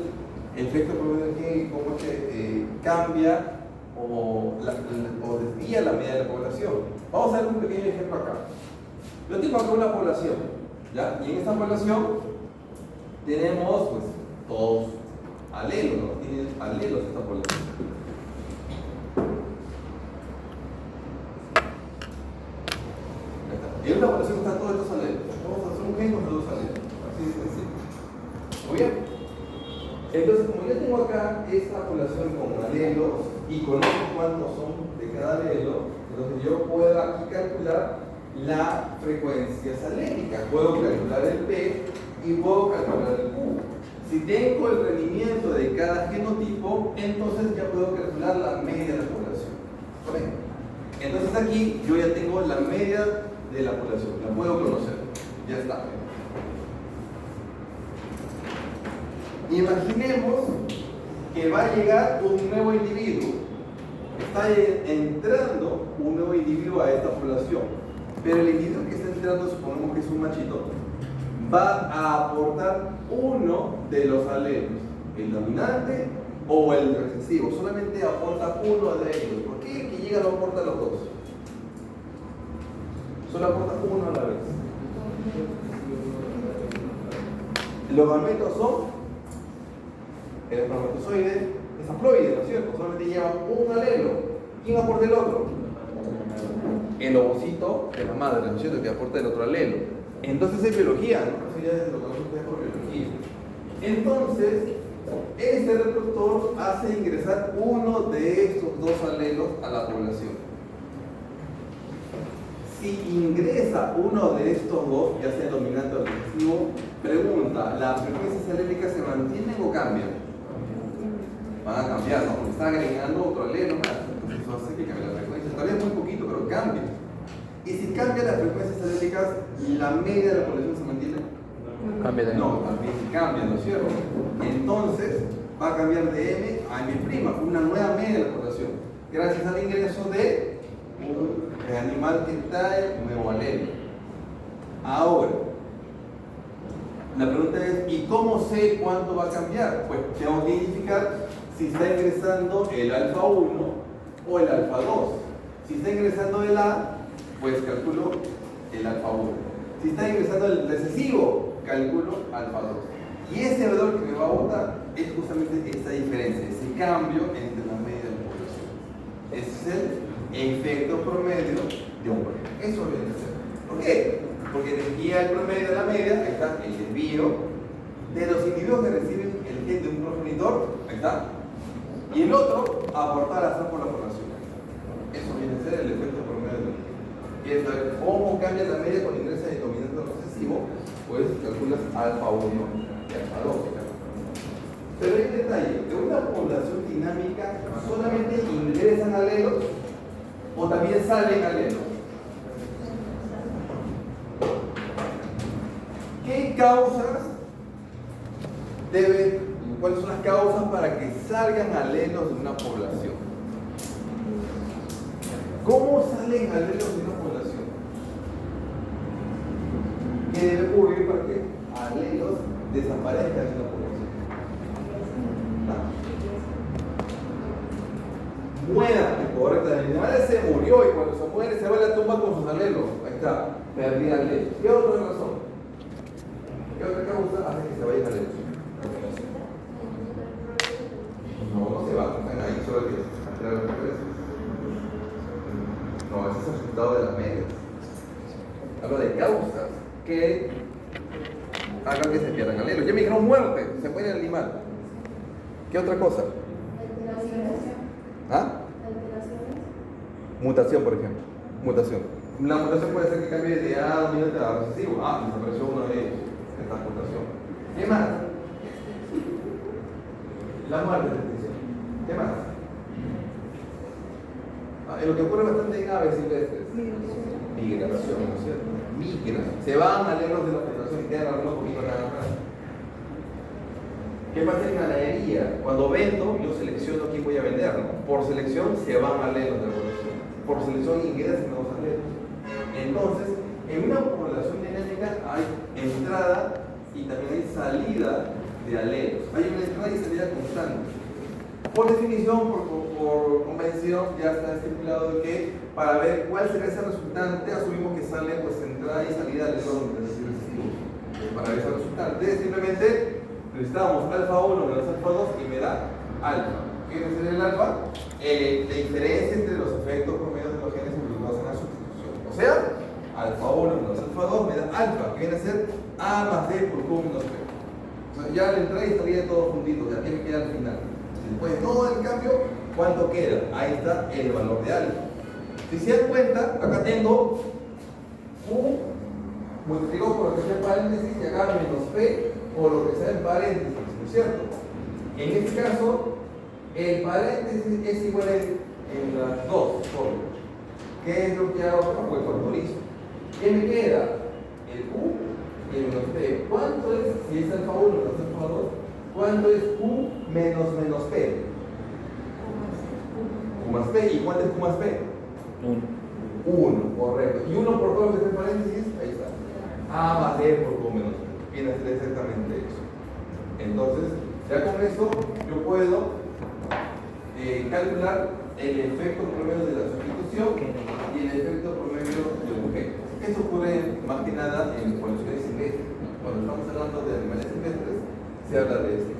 efecto promedio del gen y cómo es que cambia o desvía la media de la población? Vamos a hacer un pequeño ejemplo acá. Yo tengo acá una población, ¿ya? Y en esta población tenemos, pues, todos alelos, ¿no? Tienen alelos esta población. En una población están todos estos alelos. Vamos a hacer un gen con los dos alelos. Así de sencillo. Muy bien. Entonces, como yo tengo acá esta población con alelos y conozco cuántos son de cada alelo, entonces yo puedo aquí calcular la frecuencia salénica. Puedo calcular el P y puedo calcular el Q. Si tengo el rendimiento de cada genotipo, entonces ya puedo calcular la media de la población. ¿Correcto? Entonces hasta aquí yo ya tengo la media de la población, la puedo conocer, ya está. Imaginemos que va a llegar un nuevo individuo, está entrando un nuevo individuo a esta población, pero el individuo que está entrando, supongamos que es un machito, va a aportar uno de los alelos, el dominante o el recesivo, solamente aporta uno de ellos. ¿Por qué el que llega no aporta los dos? Solo aporta uno a la vez. Los gametos son el espermatozoide, es haploide, ¿no es cierto? Solamente lleva un alelo. ¿Quién aporta el otro? El ovocito de la madre, ¿no es cierto? Que aporta el otro alelo. Entonces es biología, ¿no? Eso ya es lo que nosotros tenemos por biología. Entonces, este reproductor hace ingresar uno de estos dos alelos a la población. Si ingresa uno de estos dos, ya sea dominante o recesivo, pregunta, ¿las frecuencias alélicas se mantienen o cambian? Van a cambiar, ¿no? Porque está agregando otro alelo más. Entonces eso hace que cambie la frecuencia. Todavía es muy poquito, pero cambia. Y si cambian las frecuencias alélicas, ¿la media de la población se mantiene? Cambia también. No, también cambia, ¿no es cierto? Entonces va a cambiar de M a M', una nueva media de la población, gracias al ingreso de un animal que trae un nuevo alelo. Ahora, la pregunta es, ¿y cómo sé cuánto va a cambiar? Pues tengo que identificar si está ingresando el alfa 1 o el alfa 2. Si está ingresando el A, pues calculo el alfa 1. Si está ingresando el recesivo, calculo alfa 2. Y ese valor que me va a botar es justamente esta diferencia, ese cambio entre la media de la población. Ese es el efecto promedio de un promedio. Eso viene a ser. ¿Por qué? Porque desvía el promedio de la media, ahí está, el desvío de los individuos que reciben el gen de un progenitor, ahí está, y el otro aportar azar por la población. Eso viene a ser el efecto promedio de la media. ¿Quieres saber cómo cambia la media con ingresa de dominante o recesivo? Pues calculas alfa 1 y alfa 2. Pero hay un detalle, de una población dinámica solamente ingresan alelos o también salen alelos. ¿Qué causas cuáles son las causas para que salgan alelos de una población? ¿Cómo salen alelos de una población? ¿Qué debe ocurrir para que alelos desaparezcan de una población? Muera, correcto. El animal se murió y cuando se muere se va a la tumba con sus alelos. Ahí está, perdí alelos. ¿Qué otra razón? ¿Qué otra causa hace que se vayan alelos? No se va, están ahí, solo que cambiar los precios. No, ese es el resultado de las medias. Hablo de causas que hagan que se pierdan alelos. Ya me dijeron muerte, se muere el animal. ¿Qué otra cosa? ¿Ah? Mutación, por ejemplo. Mutación. La mutación puede ser que cambie de A dominante a recesivo. Ah, desapareció uno de ellos. Esta mutación. ¿Qué más? La muerte de extinción. ¿Qué más? Lo que ocurre bastante en aves silvestres. Migración, ¿no es cierto? Migran. Se van alelos de la población y quedan algunos poquitos nada más. ¿Qué pasa en ganadería? Cuando vendo, yo selecciono quién voy a vender, ¿no? Por selección se van alelos de la población. Por selección ingresan nuevos alelos. Entonces, en una población dinámica hay entrada y también hay salida de alelos. Hay una entrada y salida constante. Por definición, por convención, ya está estipulado de que para ver cuál será ese resultante, asumimos que sale pues entrada y salida de alelos recesivos. Para ver ese resultante, simplemente necesitamos alfa 1 menos alfa 2 y me da alfa. ¿Qué quiere decir el alfa? La diferencia entre los efectos promedios de los genes involucrados en la sustitución. O sea, alfa 1 menos alfa 2 me da alfa, que viene a ser A más D por Q menos P. O sea, ya la entrada y salida de todos juntitos, ya que me queda al final. Después de todo el cambio, ¿cuánto queda? Ahí está el valor de alfa. Si se dan cuenta, acá tengo Q multiplicado por lo que sea en paréntesis y acá menos P por lo que sea en paréntesis, ¿no es cierto? En este caso, el paréntesis es igual en las dos fórmulas. ¿Qué es lo que hago? Pues factorizo. ¿Qué me queda? El Q y el menos P. ¿Cuánto es, si es alfa 1 más alfa 2, cuánto es Q menos P? Q más P. ¿Y cuánto es Q más P? 1, correcto. ¿Y 1 por todo lo que está en paréntesis? Ahí está. A más D por Q menos P. Viene a ser exactamente eso. Entonces, ya con eso yo puedo calcular el efecto promedio de la sustitución y el efecto promedio del objeto. Eso ocurre más que nada en poblaciones silvestres. Cuando estamos hablando de animales silvestres, se habla de esto.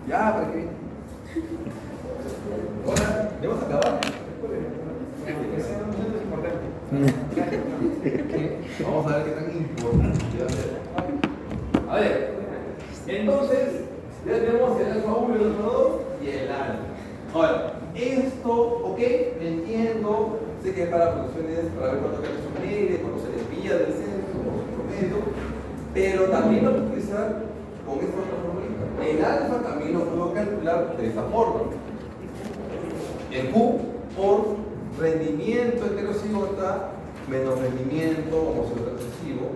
Ya, ¿para qué? Ahora, ¿ya vamos a acabar? Vamos a ver qué tan importante va a ser. A ver, entonces, ya tenemos el alfa 1, el alfa 2 y el alfa. Ahora, esto, ok, entiendo, sé que es para funciones, para ver cuánto cambia su media, cuando se desvía del centro, como su promedio, pero también lo puedo utilizar con esta otra formulita. El alfa también lo puedo calcular de esta forma. El Q por rendimiento heterocigota menos rendimiento homocigota recesivo,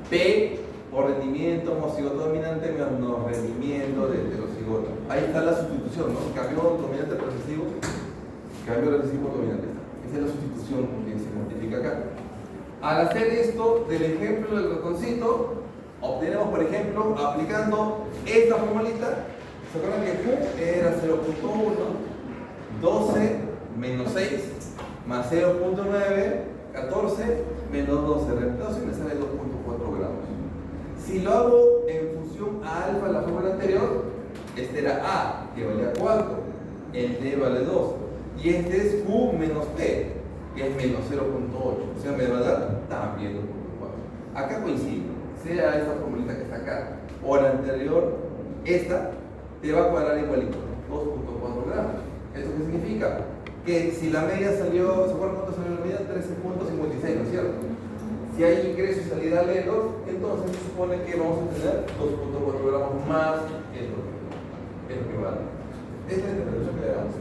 P por rendimiento homocigoto dominante menos rendimiento de heterocigota. Ahí está la sustitución, ¿no? Cambio dominante por recesivo, cambio recesivo por dominante. Esa es la sustitución que se multiplica acá. Al hacer esto del ejemplo del ratoncito, obtenemos, por ejemplo, aplicando esta formulita. ¿Se acuerdan que Q era 0.1, 12 menos 6 más 0.9, 14 menos 12, reemplazo y me sale 2.4 gramos. Si lo hago en función a alfa, la fórmula anterior, este era A, que valía 4, el D vale 2, y este es Q menos P, que es menos 0.8, o sea, me va a dar también 2.4. Acá coincide, sea esta formulita que está acá o la anterior, esta te va a cuadrar igualito, 2.4 gramos. ¿Eso qué significa? Que si la media salió, ¿se acuerdan cuánto salió la media? 13.56, ¿no es cierto? Si hay ingreso y salida alelos, entonces se supone que vamos a tener 2.4 gramos más que es lo que vale. Esta es la interpretación que le damos.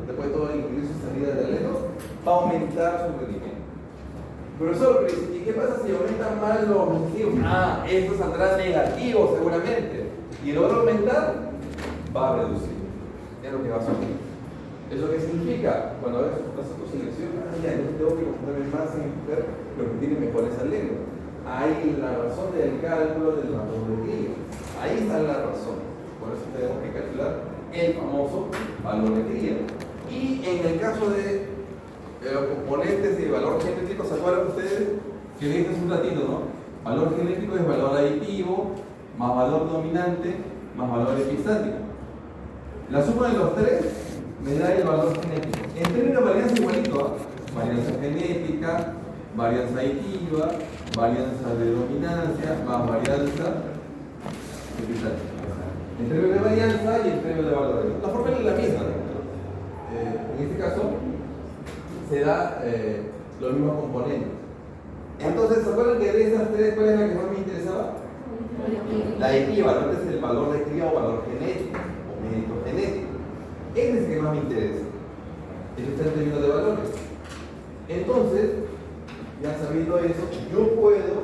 Después de todo el ingreso y salida de alelos, va a aumentar su rendimiento. Profesor, ¿y qué pasa si aumentan más los positivos? Esto saldrá negativo seguramente. Y luego aumentar, va a reducir. Es lo que va a suceder. ¿Eso qué significa? Cuando hagas tu selección, ya no tengo que concentrarme más en ver lo que tiene mejores alelos. Ahí la razón del cálculo del valor de cría. Ahí está la razón. Por eso tenemos que calcular el famoso valor de cría. Y en el caso de los componentes de valor genético, ¿se acuerdan ustedes? Que dije hace un ratito, ¿no? Valor genético es valor aditivo, más valor dominante, más valor epistático. La suma de los tres me da el valor genético. En términos de varianza igualito, varianza genética, varianza aditiva, varianza de dominancia, más varianza epistática. En términos de varianza y en términos de valor. La fórmula es la misma. En este caso, se da los mismos componentes. Entonces, ¿se acuerdan que de esas tres, cuál es la que más me interesaba? La aditiva, ¿no? Este es el valor de cría o valor genético, o mérito genético. Este es el que más me interesa. Eso está en términos de valores. Entonces, ya sabiendo eso, yo puedo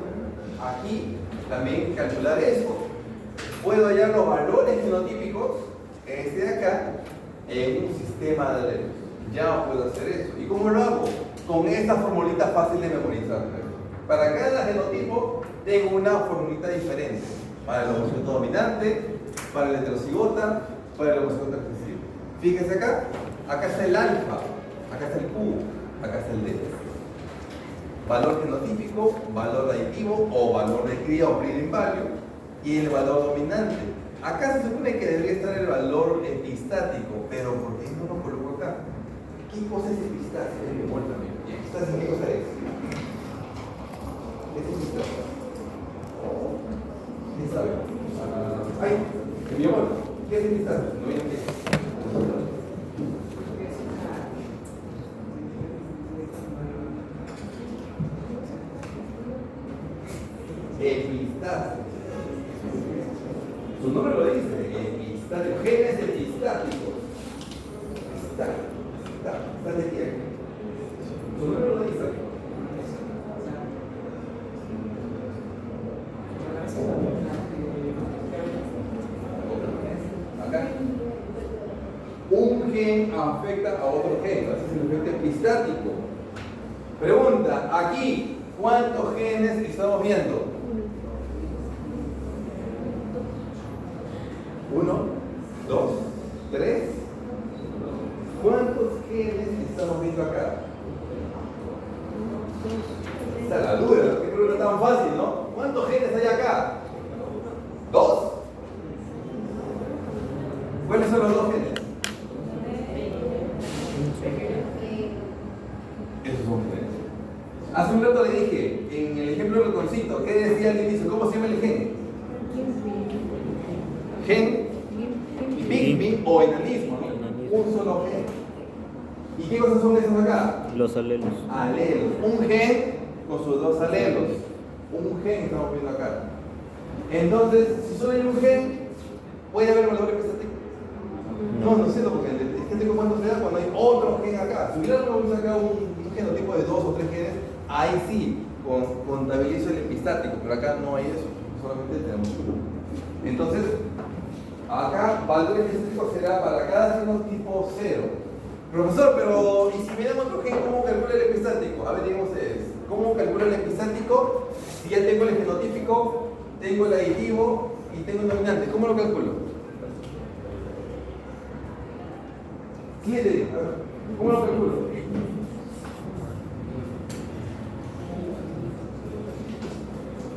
aquí también calcular eso. Puedo hallar los valores fenotípicos, este de acá, en un sistema de alelos. Ya puedo hacer eso. ¿Y cómo lo hago? Con esta formulita fácil de memorizar. Para cada genotipo tengo una formulita diferente. Para el homocigoto dominante, para el heterocigota, para el homocigoto recesivo. Fíjense acá está el alfa, acá está el Q, acá está el D. Valor genotípico, valor aditivo o valor de cría o breeding value y el valor dominante. Acá se supone que debería estar el valor epistático, pero ¿por qué no lo coloco acá? ¿Qué cosa es epistática? ¿Epistática qué cosa es? ¿Qué es epistática? ¿Quién sabe? ¡Ay! ¡Que mi abuelo! ¿Qué es epistática? No viene qué. Epistático. Su nombre lo dice, epistático. Genes epistáticos. Epistático. está de aquí. Su número lo dice. Acá. Un gen afecta a otro gen, ese es el efecto epistático. Pregunta, aquí, ¿cuántos genes estamos viendo? 1, 2, 3. ¿Cuántos genes estamos viendo acá? Esta es la duda, que creo que no es tan fácil, ¿no? ¿Cuántos genes hay acá? 2. ¿Cuáles son los 2 genes? Esos son genes. Hace un rato le dije, en el ejemplo del ratoncito, ¿qué decía al inicio? ¿Cómo se llama el gen? Gen, pigmy o enanismo, ¿no? Un solo gen. ¿Y qué cosas son esas acá? Los alelos. Alelos. Un gen con sus 2 alelos. Un gen estamos viendo acá. Entonces, si solo hay un gen, ¿puede haber valor epistático? No, no sé, porque el epistático cuánto se da cuando hay otro gen acá. Si hubiéramos acá un genotipo de 2 o 3 genes, ahí sí, contabilizo el epistático, pero acá no hay eso, solamente tenemos uno. Entonces, acá valor epistático será para cada genotipo 0. Profesor, pero ¿y si me dan otro gen, cómo calcula el epistático? A ver, digamos ustedes, ¿cómo calcula el epistático si ya tengo el genotípico, tengo el aditivo y tengo el dominante? ¿Cómo lo calculo? Siguiente, a ver, ¿cómo lo calculo?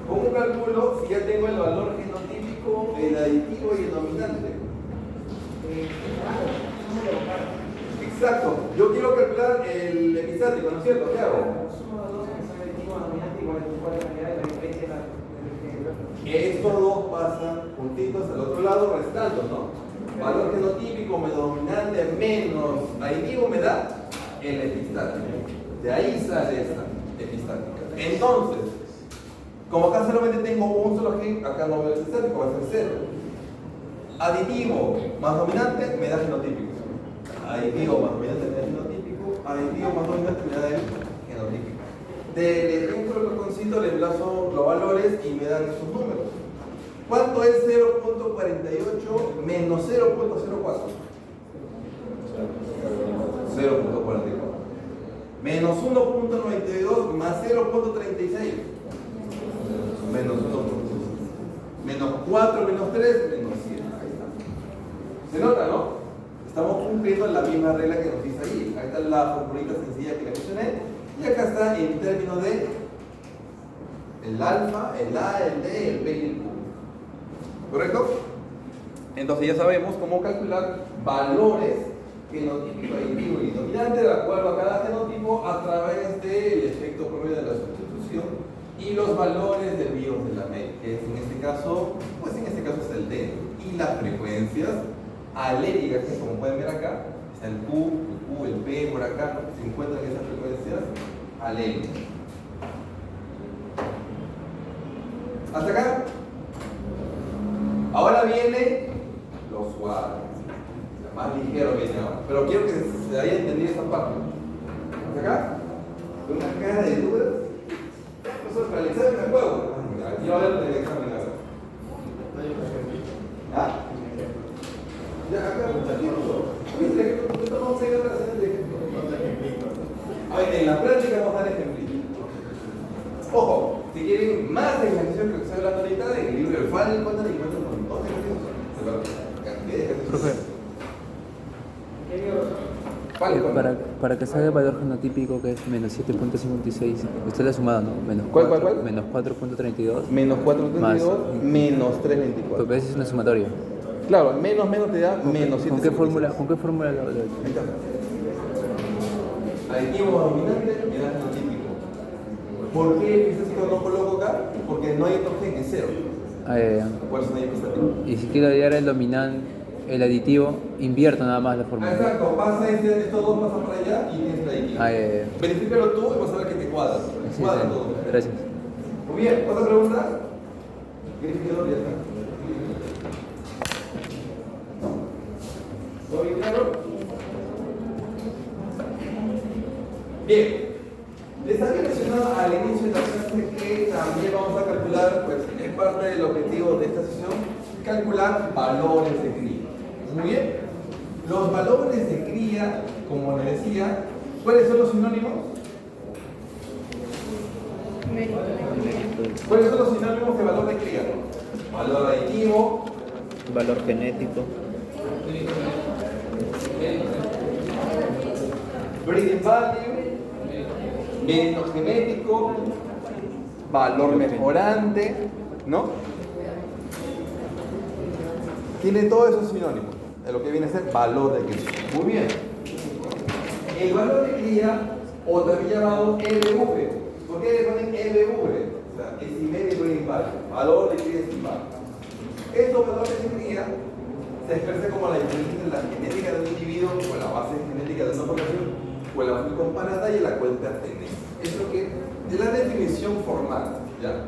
¿Cómo calculo si ya tengo el valor genotípico, el aditivo y el dominante? Exacto, yo quiero calcular el epistático, ¿no es cierto? ¿Qué hago? Estos dos pasan juntitos al otro lado, restando, ¿no? Valor genotípico menos dominante menos aditivo me da el epistático. De ahí sale esta epistática. Entonces, como acá solamente tengo un solo gen, acá no veo el epistático, va a ser 0. Aditivo más dominante me da genotípico. Aditivo más dominante me da genotípico. Aditivo más dominante me da el genotípico. Del ejemplo del ratoncito le emplazo los valores y me dan esos números. ¿Cuánto es 0.48 menos 0.04? 0.44. Menos 1.92 más 0.36. Menos 1.6. Menos 4 menos 3 menos 7. Ahí está. ¿Se nota, no? Estamos cumpliendo la misma regla que nos dice ahí. Ahí está la formulita sencilla que le mencioné. Y acá está en términos de el alfa, el A, el D, el B y el Q. ¿Correcto? Entonces ya sabemos cómo calcular valores genotípico, aditivo y dominante de acuerdo a cada genotipo a través del efecto promedio de la sustitución y los valores de BIOS de la media, que es en este caso, pues en este caso es el D. Y las frecuencias aléricas, que como pueden ver acá, está el Q, el P por acá, se encuentran esas frecuencias aléricas. ¿Hasta acá? Ahora viene lo suave, más ligero viene ahora, pero quiero que se haya entendido esta parte. ¿Hasta acá? Con una cara de dudas. Profesor, para el examen me acuerdo. Aquí va a ver el examen ahora. ¿Ah? Ya, acá, ¿viste que estamos ahí atrás en el ejemplo? A ver, en la práctica vamos a dar ejemplitos. Ojo, si quieren más de ejercicio que estoy hablando ahorita, en el libro del Falcon encuentran un montón de ejercicios. Profe, para que salga el valor genotípico que es menos 7.56, usted lo ha sumado, ¿no? Menos ¿Cuál? Menos 4.32. Menos 432, menos 324. Porque ese es una sumatoria. Claro, menos te da menos 7. ¿Con qué fórmula lo Ahí está. Aditivo dominante me da genotípico. ¿Por qué epistático no coloco acá? Porque no hay otro gen, es 0. Por eso no hay epistático. Y si quiero hallar el dominante, el aditivo, invierto nada más la fórmula. Exacto, pasa estos dos pasan para allá y tienes el aditivo. Verifícalo tú y vas a ver que te cuadra. Sí, Cuadra sí. todo. Gracias. Muy bien, ¿otra pregunta? Verificador, ya está. ¿Todo bien claro? Bien, les había mencionado al inicio de la clase que también vamos a calcular, pues es parte del objetivo de esta sesión, calcular valores de cría. Muy bien, los valores de cría, como les decía, ¿cuáles son los sinónimos? ¿Cuáles son los sinónimos de valor de cría? Valor aditivo, Valor genético. breeding value, mérito genético, valor mejorante, ¿no? Tiene todos esos sinónimos de lo que viene a ser valor de cría. Muy bien. El valor de cría, o también llamado EBV. ¿Por qué le ponen EBV? O sea, Estimated Breeding Value, valor de cría estimado. Estos valores de cría se expresa como la diferencia entre la genética de un individuo o la base genética de una población o la muy comparada y a la cual pertenece. Es lo que es la definición formal, ¿ya?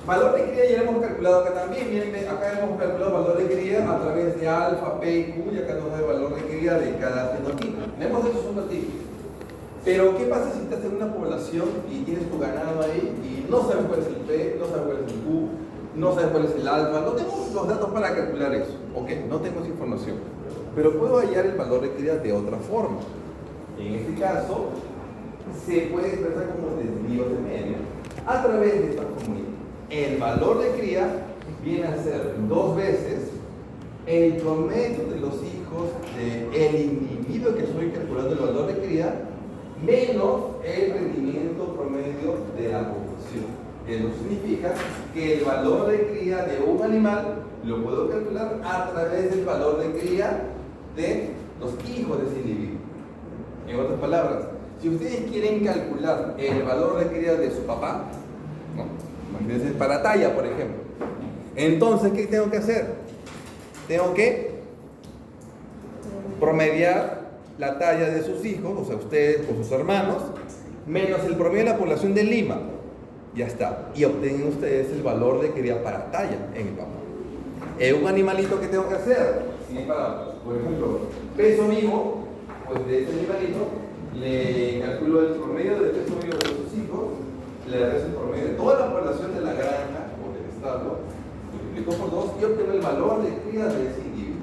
Valor de cría ya lo hemos calculado acá también. Miren, acá hemos calculado valor de cría a través de alfa, P y Q, y acá nos da el valor de cría de cada fenotipo. Hemos hecho un ratito. Pero, ¿qué pasa si estás en una población y tienes tu ganado ahí y no sabes cuál es el P, no sabes cuál es el Q, no sabes cuál es el alfa? No tengo los datos para calcular eso. Ok, no tengo esa información. Pero puedo hallar el valor de cría de otra forma. En este caso, se puede expresar como desvío de media a través de esta fórmula. El valor de cría viene a ser 2 veces el promedio de los hijos del individuo que estoy calculando el valor de cría menos el rendimiento promedio de la población. Eso significa que el valor de cría de un animal lo puedo calcular a través del valor de cría de los hijos de ese individuo. En otras palabras, si ustedes quieren calcular el valor de cría de su papá, ¿no? Imagínense para talla, por ejemplo. Entonces, ¿qué tengo que hacer? Tengo que promediar la talla de sus hijos, o sea, ustedes con sus hermanos, menos el promedio de la población de Lima. Ya está. Y obtienen ustedes el valor de cría para talla en el papá. Un animalito que tengo que hacer, si para, por ejemplo, peso vivo, pues de ese animalito, le calculo el promedio de peso vivo de sus hijos, le resto el promedio de toda la población de la granja o del establo, multiplico por 2 y obtengo el valor de cría de ese individuo.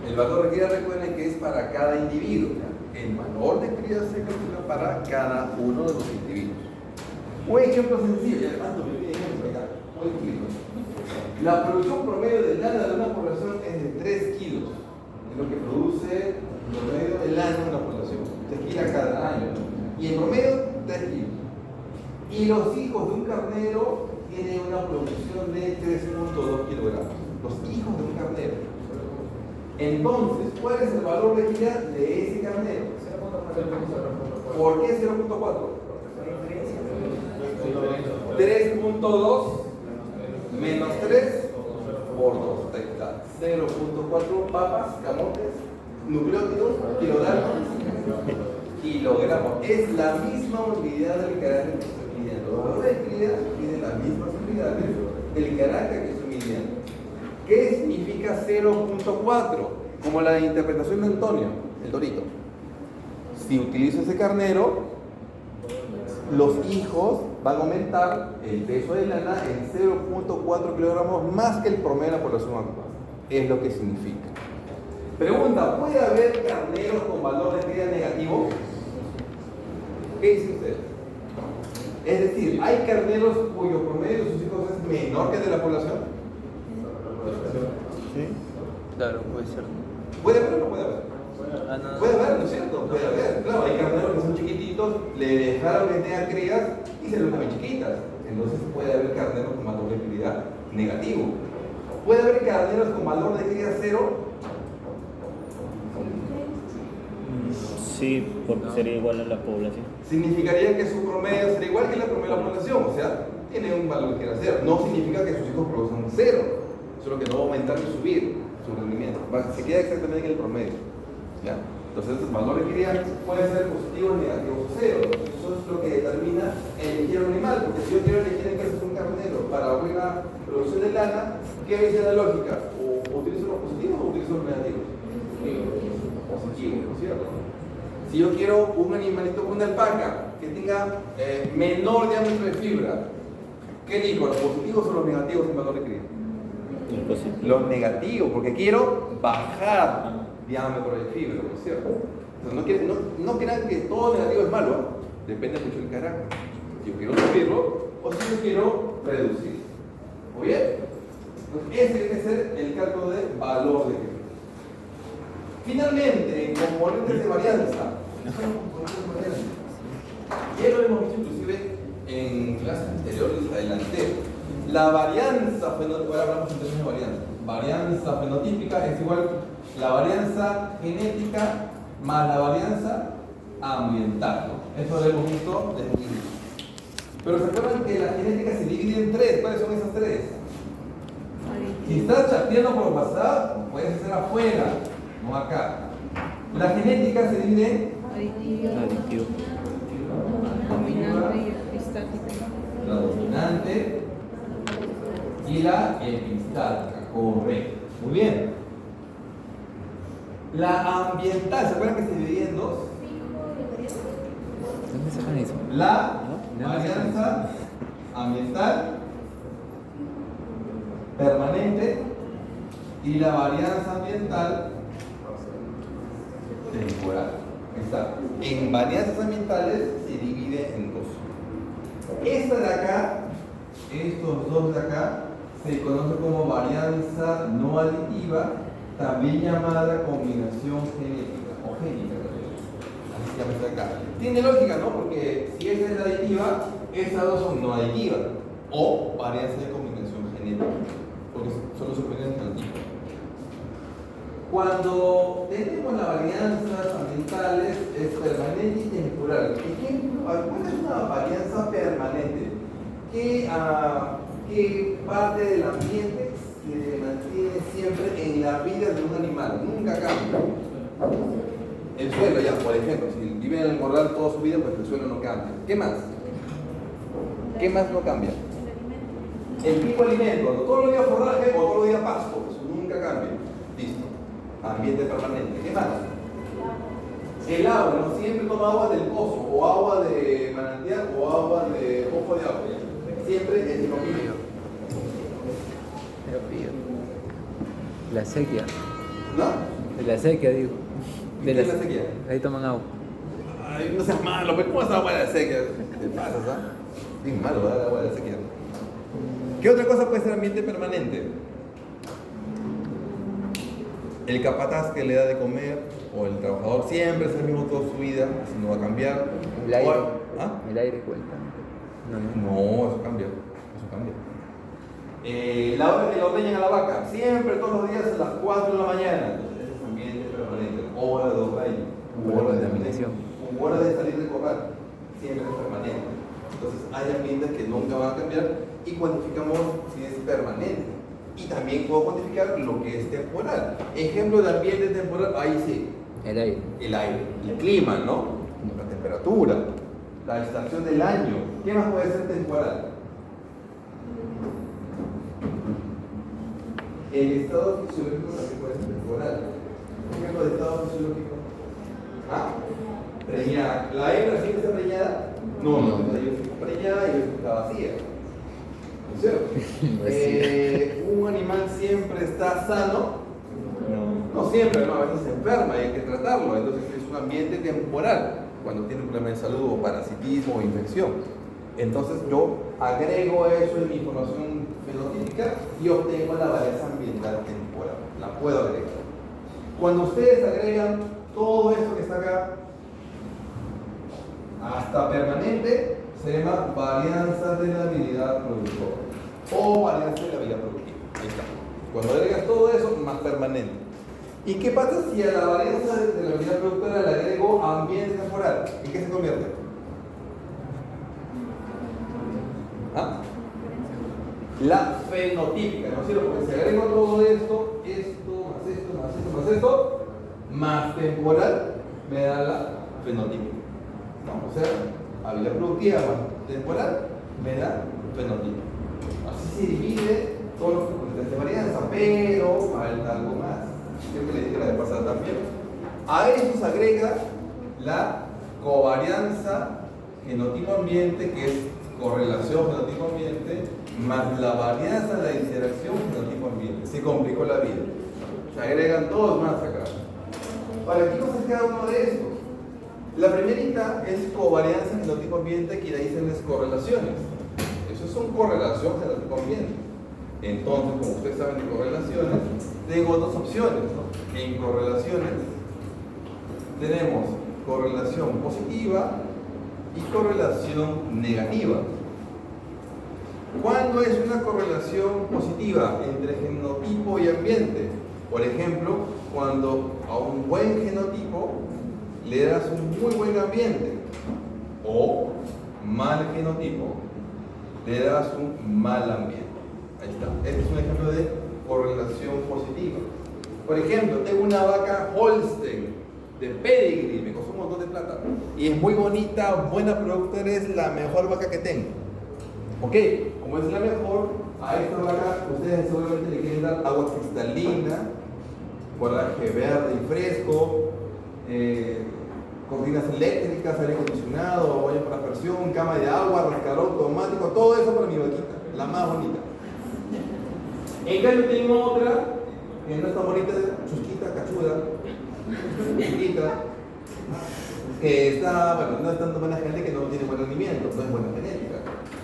El valor de cría, recuerden que es para cada individuo. ¿Ya? El valor de cría se calcula para cada uno de los individuos. Un ejemplo sencillo, ya además un ejemplo acá. Un ejemplo. La producción promedio de lana de una población es de 3 kilos. Es lo que produce promedio de lana de una población. 3 kilos cada año. Y en promedio, 3 kilos. Y los hijos de un carnero tienen una producción de 3.2 kilogramos. Los hijos de un carnero. Entonces, ¿cuál es el valor de cría de ese carnero? ¿Por qué 0.4? 3.2 menos 3 por 2. Ahí está. 0.4 papas, camotes, nucleótidos, kilogramos. Es la misma unidad del carácter que estoy midiendo. Los valores de cría tienen las mismas unidades del carácter que estoy midiendo. ¿Qué significa 0.4? Como la interpretación de Antonio, el Dorito. Si utilizo ese carnero, los hijos van a aumentar el peso de lana en 0.4 kilogramos más que el promedio de la población actual. Es lo que significa. Pregunta, ¿puede haber carneros con valor de cría negativo? ¿Qué dice usted? Es decir, ¿hay carneros cuyo promedio de sus hijos es menor que el de la población? Sí. Claro, puede ser. ¿Puede haber o no puede haber? No. Puede haber, ¿no es cierto? Puede haber. Claro, hay carneros que son chiquititos, le dejaron que tengan crías y se los comen chiquitas. Entonces puede haber carneros con valor de cría negativo. ¿Puede haber carneros con valor de cría 0? Sí, porque sería igual a la población. Significaría que su promedio sería igual que la promedio de la población, o sea, tiene un valor de cría 0. No significa que sus hijos produzcan 0, solo que no va a aumentar ni subir su rendimiento. Se queda exactamente en el promedio. ¿Ya? Entonces, el valor de cría puede ser positivo, negativo o 0. Eso es lo que determina elegir un animal, porque si yo quiero elegir en caso de un carnero para buena producción de lana, ¿qué me dice la lógica? O utilizo los positivos o utilizo los negativos. Positivo, ¿no es cierto? Si yo quiero un animalito con una alpaca que tenga menor diámetro de fibra, ¿qué digo? ¿Los positivos o los negativos en valor de cría? Los negativos, porque quiero bajar diámetro de fibra, ¿no es cierto? Entonces, no crean que todo negativo es malo, depende mucho del carácter. Si yo quiero subirlo o si yo quiero reducir. ¿Muy bien? Entonces, ese tiene que ser el cálculo de valor de fibra. Finalmente, componentes de varianza. Ya lo hemos visto inclusive en clases anteriores adelante. La varianza fenotípica, ahora hablamos en términos de varianza. Varianza fenotípica es igual la varianza genética más la varianza ambiental, ¿no? Eso lo hemos visto desde el inicio. Pero se acuerdan que la genética se divide en tres. ¿Cuáles son esas tres? Si estás chateando por WhatsApp, puedes hacer afuera, no acá. La genética se divide en Aditivo. Dominante y epistática. la dominante y la epistática, correcto. Muy bien. La ambiental, ¿se acuerdan que se divide en dos? ¿Dónde sacan eso? La ¿No? varianza ambiental permanente y la varianza ambiental temporal. Ahí está. En varianzas ambientales se divide en dos. Esta de acá, estos dos de acá, se conoce como varianza no aditiva, también llamada combinación genética o génica. Así se llama esta acá. Tiene lógica, ¿no? Porque si esta es la aditiva, estas dos son no aditivas o varianza de combinación genética, porque solo se pueden en el tipo. Cuando tenemos las varianzas ambientales es permanente y temporal. Ejemplo, ¿cuál es una varianza permanente? ¿Qué parte del ambiente se mantiene siempre en la vida de un animal? Nunca cambia. El suelo, ya, por ejemplo, si vive en el corral toda su vida, pues el suelo no cambia. ¿Qué más? ¿Qué más no cambia? El tipo de alimento, no todos los días forraje o todos los días pasto, eso nunca cambia. Listo. Ambiente permanente. ¿Qué más? El agua, no siempre toma agua del pozo, o agua de manantial, o agua de pozo de agua. Siempre es lo mismo. La sequía. ¿No? De la sequía, digo. ¿Qué es la sequía? Ahí toman agua. Ay, no seas malo, pues ¿cómo es agua de la sequía? ¿Te pasas, ah? Bien malo, ¿verdad? Agua de la sequía. ¿Qué otra cosa puede ser ambiente permanente? El capataz que le da de comer, o el trabajador siempre es el mismo toda su vida, así no va a cambiar. El aire. ¿Ah? El aire cuenta. No, eso cambia. Eso cambia. La hora que le ordeñan a la vaca, siempre todos los días a las 4 de la mañana. Entonces, ese es ambiente permanente. Hora de ordeño, hora de alimentación, hora de salir del corral, siempre es permanente. Entonces, hay ambientes que nunca van a cambiar y cuantificamos si es permanente. Y también puedo cuantificar lo que es temporal. Ejemplo de ambiente temporal, ahí sí. El aire. El aire, el clima, ¿no? La temperatura, la estación del año. ¿Qué más puede ser temporal? El estado fisiológico también puede ser temporal. Ejemplo de estado fisiológico. ¿Ah? Preñada. ¿La hembra siempre está preñada? No, yo estoy preñada y yo está vacía. ¿No es cierto? ¿Un animal siempre está sano? No siempre, no, a veces se enferma y hay que tratarlo. Entonces es un ambiente temporal cuando tiene un problema de salud o parasitismo o infección. Entonces yo agrego eso en mi información fenotípica y obtengo la varianza ambiental temporal. La puedo agregar. Cuando ustedes agregan todo esto que está acá hasta permanente, se llama varianza de la habilidad productora o varianza de la habilidad productiva. Ahí está. Cuando agregas todo eso, más permanente. ¿Y qué pasa si a la varianza de la habilidad productora le agrego ambiente temporal? ¿En qué se convierte? ¿Ah? La fenotípica, ¿no es cierto? Porque si agrego todo esto, más temporal, me da la fenotípica. ¿No? O sea, habilidad productiva más temporal, me da fenotípica. Así se divide todos los componentes de varianza, pero falta algo más. Creo que le dije la vez pasada también. A eso se agrega la covarianza genotipo-ambiente, que es correlación genotipo-ambiente, más la varianza de la interacción genotipo-ambiente. Se complicó la vida. Se agregan todos más acá. Ahora, ¿qué cosa es cada uno de estos? La primerita es covarianza genotipo-ambiente, que ahí dicen las correlaciones. Eso son correlación genotipo-ambiente. Entonces, como ustedes saben de correlaciones, tengo dos opciones, ¿no? En correlaciones tenemos correlación positiva y correlación negativa. ¿Cuándo es una correlación positiva entre genotipo y ambiente? Por ejemplo, cuando a un buen genotipo le das un muy buen ambiente, o mal genotipo le das un mal ambiente. Ahí está. Este es un ejemplo de correlación positiva. Por ejemplo, tengo una vaca Holstein de pedigree, me costó un montón de plata, y es muy bonita, buena productora, es la mejor vaca que tengo. Ok, como es la mejor, a esta vaca ustedes seguramente le quieren dar agua cristalina, forraje verde y fresco, cortinas eléctricas, aire acondicionado, baño para aspersión, cama de agua, rascador automático, todo eso para mi vaquita, la más bonita. En cambio tengo otra que no es tan bonita, chusquita, cachuda, chiquita, que está, bueno, no es tanto buena genética, que no tiene buen rendimiento, no es buena genética.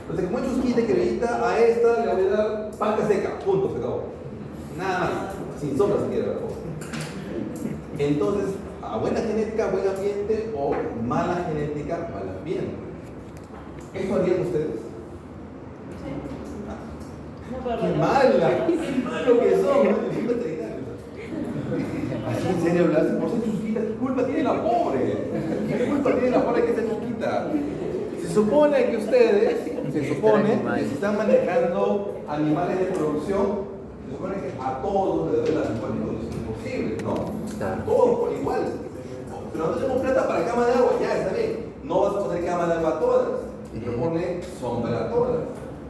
Entonces, como es chusquita y cremita, a esta le voy a dar panca seca, punto, se acabó. Nada más, sin sombra siquiera. Entonces, a buena genética, buen ambiente, o mala genética, mal ambiente. ¿Eso harían ustedes? ¡Qué mala! ¡Qué malo que son! Así en serio hablas, por ser chusquita, ¿qué culpa tiene la pobre? ¿Qué culpa tiene la pobre que está chusquita? Se supone que ustedes, que si están manejando animales de producción, se supone que a todos les doy las mejores condiciones posibles, ¿no? A todos por igual. Pero no tenemos plata para cama de agua, ya está bien. No vas a poner cama de agua a todas, pero pone sombra a todas.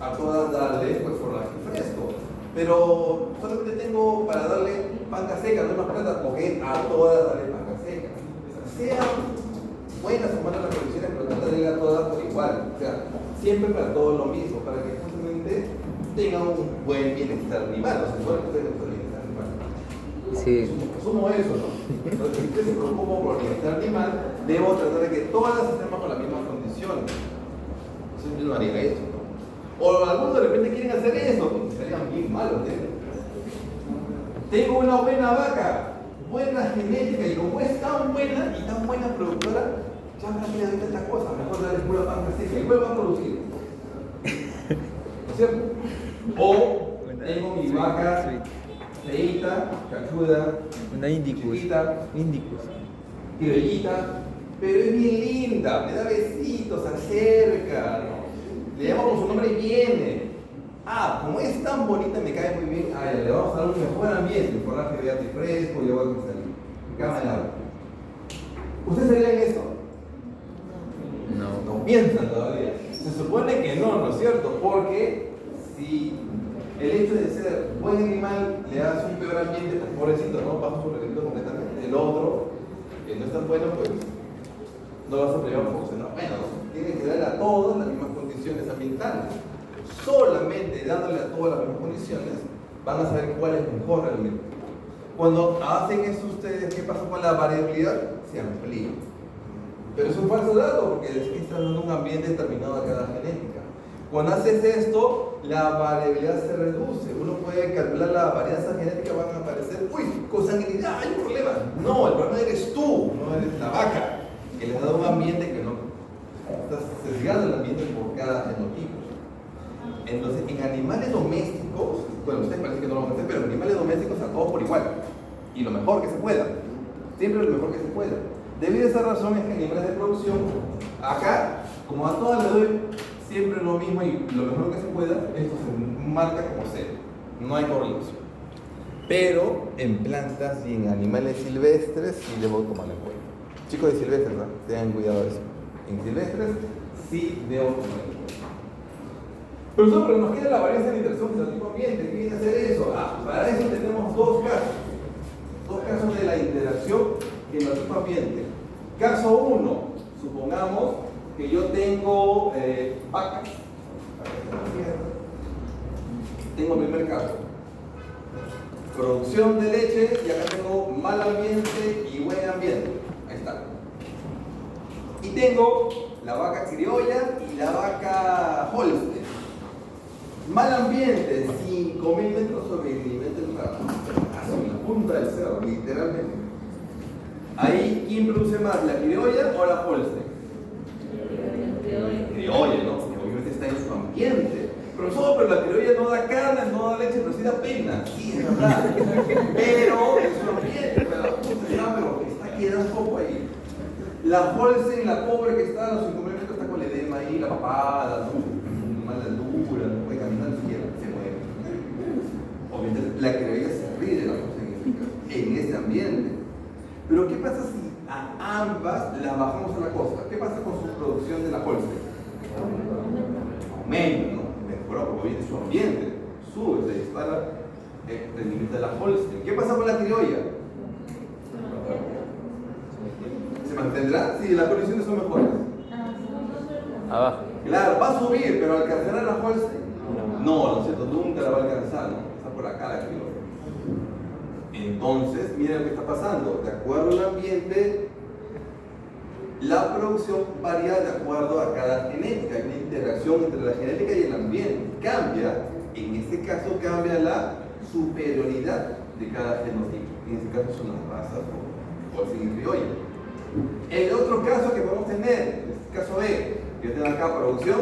A todas darle pues forraje fresco. Pero solamente tengo para darle panca seca, no hay más plata, porque a todas darle panca seca. O sea, sean buenas o malas las condiciones, pero trata de darle a todas por igual. O sea, siempre para todos lo mismo, para que justamente tengan un buen bienestar animal. O sea, bueno, ustedes no pueden bienestar animal. Sí. Asumo eso, ¿no? Entonces, si ustedes se preocupan por el bienestar animal, debo tratar de que todas estén bajo las mismas condiciones. Entonces, yo no haría eso, ¿no? O algunos de repente quieren hacer eso, serían bien malos, ¿eh? Tengo una buena vaca, buena genética, y como es tan buena y tan buena productora, ya para qué le doy tanta cosa, mejor darle pura panca seca, igual va a producir. ¿No es cierto? O tengo mi vaca feita, cachuda, Una indicus. chiquita, criollita, pero es bien linda, me da besitos, se acerca, ¿no? Le llamamos su nombre y viene. Ah, como es tan bonita, me cae muy bien. Ah, le vamos a dar un mejor ambiente, forraje verde y fresco y agua cristalina. Cama de agua. ¿Ustedes harían esto? No. No piensan todavía. Se supone que no, ¿no es cierto? Porque si el hecho de ser buen animal le hace un peor ambiente, pues pobrecito, ¿no? Bajo su rendimiento completamente. El otro, que no es tan bueno, pues no vas a pelear a funcionar. Bueno, tienen que darle a todos las mismas condiciones ambientales. Solamente dándole a todas las mismas condiciones van a saber cuál es mejor realmente. Cuando hacen eso ustedes, ¿qué pasa con la variabilidad? Se amplía. Pero es un falso dato porque es que están dando un ambiente determinado a cada genética. Cuando haces esto, la variabilidad se reduce. Uno puede calcular la varianza genética, van a aparecer, uy, consanguinidad, hay un problema. No, el problema eres tú, no eres la vaca, que les da un ambiente que no. Estás sesgando el ambiente por cada genotipo. Entonces, en animales domésticos, bueno, ustedes parece que no lo van a hacer, pero en animales domésticos a todos por igual. Y lo mejor que se pueda. Siempre lo mejor que se pueda. Debido a esa razón es que en animales de producción, acá, como a todas les doy siempre lo mismo y lo mejor que se pueda, esto se marca como cero. No hay correlación. Pero en plantas y en animales silvestres sí debo tomar en cuenta. Chicos de silvestres, ¿no? Tengan cuidado de eso. En silvestres sí debo tomar en cuenta. Pero nos queda la varianza de interacción genotipo-ambiente. ¿Qué viene a hacer eso? Para eso tenemos dos casos. Dos casos de la interacción genotipo ambiente. Caso 1, supongamos que yo tengo vacas. Tengo el primer caso. Producción de leche, y acá tengo mal ambiente y buen ambiente. Ahí está. Y tengo la vaca criolla y la vaca Holstein. Mal ambiente, 5.000 metros sobre el nivel del mar. Hacia la punta del cerro, literalmente. Ahí, ¿quién produce más, la criolla o la Holstein? Criolla, ¿no? Porque obviamente está en su ambiente. Profesor, pero la criolla no da carne, no da leche, pero sí da pena. Sí, es verdad. Pero en su ambiente, pero está quedando un poco ahí. La Holstein, la pobre que está a los 5.000 metros, está con el edema ahí, la papada, ¿no? Mala altura, no puede caminar ni siquiera, se mueve. Obviamente la criolla se ríe de la Holstein en ese ambiente. Pero ¿qué pasa si a ambas las bajamos a la costa? ¿Qué pasa con su producción de la Holstein? Aumenta, ¿no? Mejora porque viene su ambiente, sube, se dispara el rendimiento de la Holstein. ¿Qué pasa con la criolla? ¿Se mantendrá? Sí, las condiciones son mejores. Abajo. Claro, va a subir, pero ¿alcanzará la Holstein? No, ¿no es cierto? Nunca la va a alcanzar, ¿no? Está por acá la criolla. Entonces, miren lo que está pasando. De acuerdo al ambiente, la producción varía de acuerdo a cada genética. Hay una interacción entre la genética y el ambiente. Cambia, en este caso cambia la superioridad de cada genotipo. En este caso son las razas o el criolla. El otro caso que podemos tener, en este caso B, que tengo acá producción,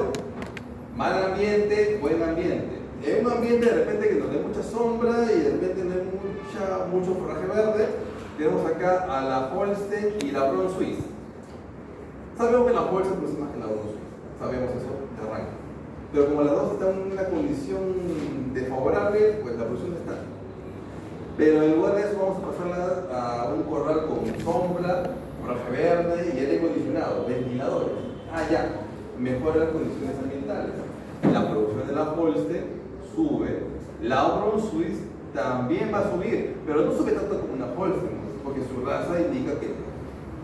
mal ambiente, buen ambiente. En un ambiente de repente que no hay mucha sombra y de repente no hay mucho forraje verde, tenemos acá a la Holstein y la Brown Swiss. Sabemos que la Holstein produce más que la Brown Swiss, sabemos eso de arranque. Pero como las dos están en una condición desfavorable, pues la producción está. Pero en lugar de eso vamos a pasarla a un corral con sombra, forraje verde y aire acondicionado, ventiladores. Ah, ya, mejora las condiciones ambientales. La producción de la Holstein sube, la Brown Swiss también va a subir, pero no sube tanto como una Holstein, porque su raza indica que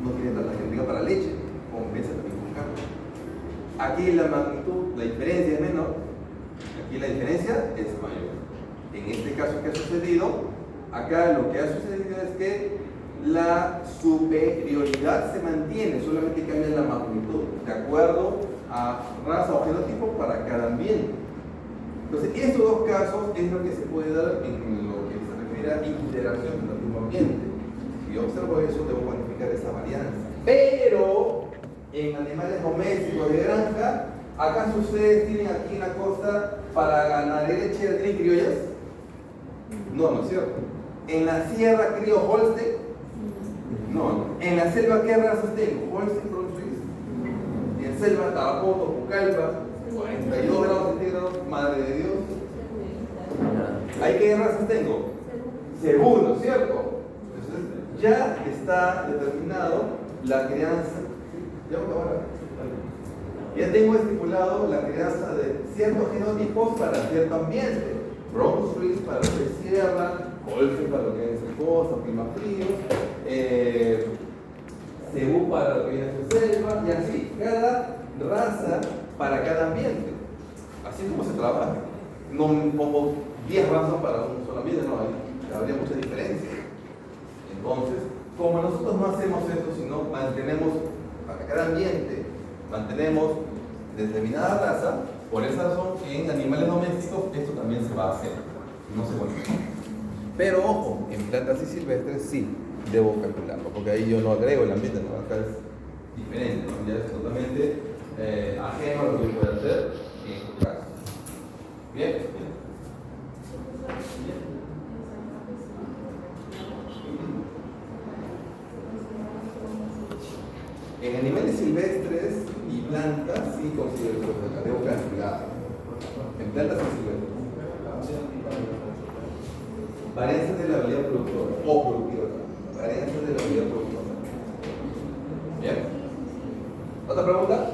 no tiene tanta genética para leche, compensa también con carne. Aquí la magnitud, la diferencia es menor, aquí la diferencia es mayor. En este caso, ¿qué ha sucedido? Acá lo que ha sucedido es que la superioridad se mantiene, solamente cambia la magnitud, de acuerdo a raza o genotipo para cada ambiente. Entonces, estos dos casos es lo que se puede dar en lo que se refiere a interacción con el mismo ambiente. Si yo observo eso, debo cuantificar esa varianza. Pero, en animales domésticos de granja, ¿acaso ustedes tienen aquí en la costa para ganar leche, tienen criollas? No, no es cierto. ¿En la sierra crío Holstein? No. ¿En la selva qué razas tengo? Holstein, Brown Swiss. En selva, Tabacoto, Pucallpa, 42 grados centígrados, madre de Dios. ¿Ahí qué razas tengo? Seguro, ¿cierto? Entonces, ya está determinado la crianza. ¿Ya voy a acabar? Ya tengo estipulado la crianza de ciertos genotipos para cierto ambiente. Brown Swiss para lo que es sierra, Holstein para lo que es costa, clima frío, Cebú para lo que viene a ser selva, y así, cada raza para cada ambiente. Así es como se trabaja. No pongo 10 razas para un solo ambiente, no, habría mucha diferencia. Entonces, como nosotros no hacemos esto, sino mantenemos para cada ambiente, mantenemos determinada raza, por esa razón en animales domésticos esto también se va a hacer, no se vuelve. Pero ojo, en plantas y silvestres sí debo calcularlo, porque ahí yo no agrego el ambiente, ¿no? Acá es diferente, ¿no? Ya es totalmente ajeno a lo que yo puedo hacer en estos casos. Bien, bien. En animales silvestres y plantas sí considero que la debo calcular. En plantas y silvestres. Varianzas de la habilidad productora o productiva. Varianzas de la habilidad productora. Bien. ¿Otra pregunta?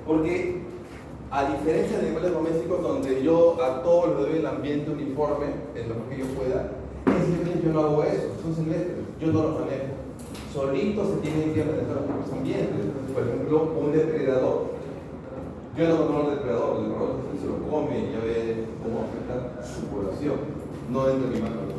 Porque A diferencia de animales domésticos donde yo a todos les doy el ambiente uniforme, en lo que yo pueda, en silvestres yo no hago eso, son silvestres, yo no los manejo. Solitos se tienen que manejar los propios ambientes. Por ejemplo, un depredador. Yo no controlo el depredador se lo come y ya ve cómo afecta su población. No dentro de mi mano.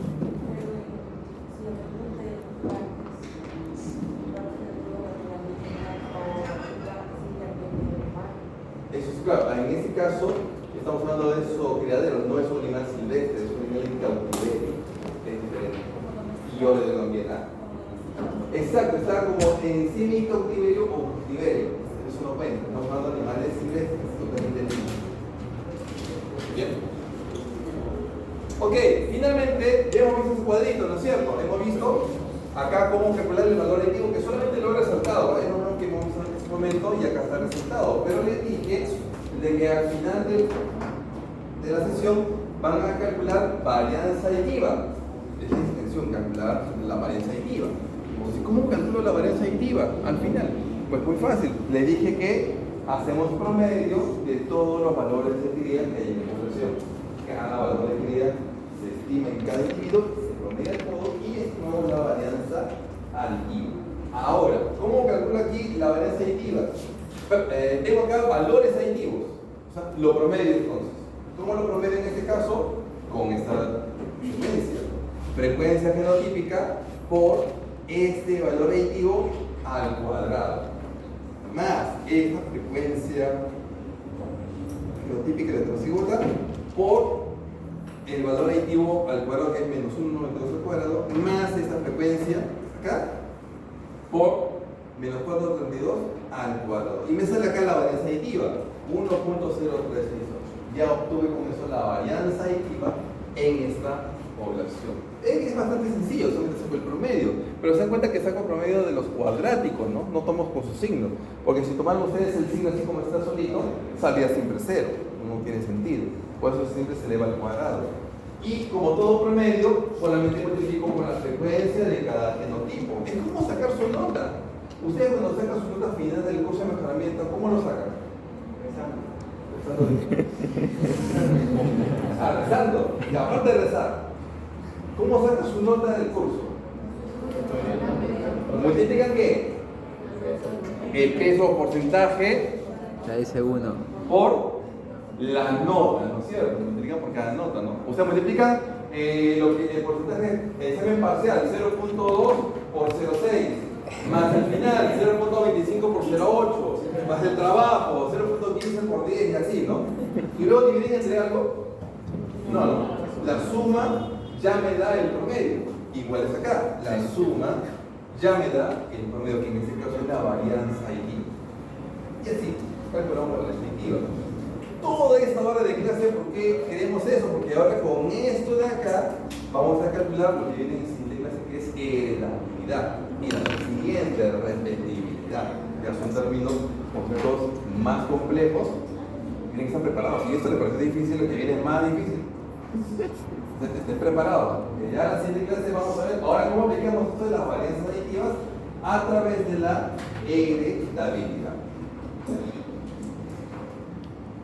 Eso es claro, en este caso estamos hablando de eso criaderos, no es un animal silvestre, es un animal en cautiverio, es diferente. Y yo le doy también a. Exacto, está como en semi-cautiverio o cautiverio, eso no cuenta, estamos hablando de animales silvestres, totalmente libres. Bien. Ok, finalmente hemos visto ese cuadrito, ¿no es cierto? Hemos visto acá cómo calcular el valor activo, que solamente lo he resaltado, es lo que hemos visto en este momento y acá está el resultado. Pero les dije de que al final de la sesión van a calcular varianza aditiva. Es la intención, calcular la varianza aditiva. Entonces, ¿cómo calculo la varianza aditiva al final? Pues muy fácil, les dije que hacemos promedio de todos los valores de cría que hay en la población. Cada valor de cría se estima en cada individuo, se promedia todo y estimamos la varianza aditiva. Ahora, ¿cómo calculo aquí la varianza aditiva? Tengo acá valores aditivos, o sea, lo promedio entonces. ¿Cómo lo promedio en este caso? Con esta frecuencia. Frecuencia genotípica por este valor aditivo al cuadrado, más esta frecuencia genotípica de heterocigota por el valor aditivo al cuadrado, que es menos 1,92 al cuadrado, más esta frecuencia acá por menos 432 al cuadrado. Y me sale acá la varianza aditiva, 1.0368. Ya obtuve con eso la varianza aditiva en esta población. Es bastante sencillo, solamente saco el promedio, pero se dan cuenta que saco el promedio de los cuadráticos, ¿no? No tomo con su signo, porque si toman ustedes el signo así como está solito, saldría siempre cero, no tiene sentido, por eso siempre se eleva al cuadrado. Y como todo promedio, solamente multiplico con la frecuencia de cada genotipo. Es como sacar su nota. Ustedes cuando sacan su nota final del curso de mejoramiento, ¿cómo lo sacan? Rezando. Y aparte de rezar, ¿cómo saca su nota del curso? ¿Multiplican qué? El peso o porcentaje La S1. por la nota, ¿no es cierto? Multiplican por cada nota, ¿no? Ustedes multiplican el porcentaje, el examen parcial, 0.2 por 0.6, más el final, 0.25 por 0.8, más el trabajo, 0.15 por 10 y así, ¿no? Y luego dividen entre algo. No. La suma ya me da el promedio. Igual es acá. La suma ya me da el promedio, que en este caso es la varianza aditiva. Y así calculamos la varianza aditiva. Toda esta hora de clase, ¿por qué queremos eso? Porque ahora con esto de acá vamos a calcular lo que viene en siguiente clase, que es heredabilidad. Y la siguiente, repetibilidad. Ya son términos, conceptos más complejos. Tienen que estar preparados. Si esto le parece difícil, lo que viene es más difícil. Estén preparados. Ya en la siguiente clase vamos a ver ahora cómo aplicamos esto de las varianzas aditivas a través de la heredabilidad.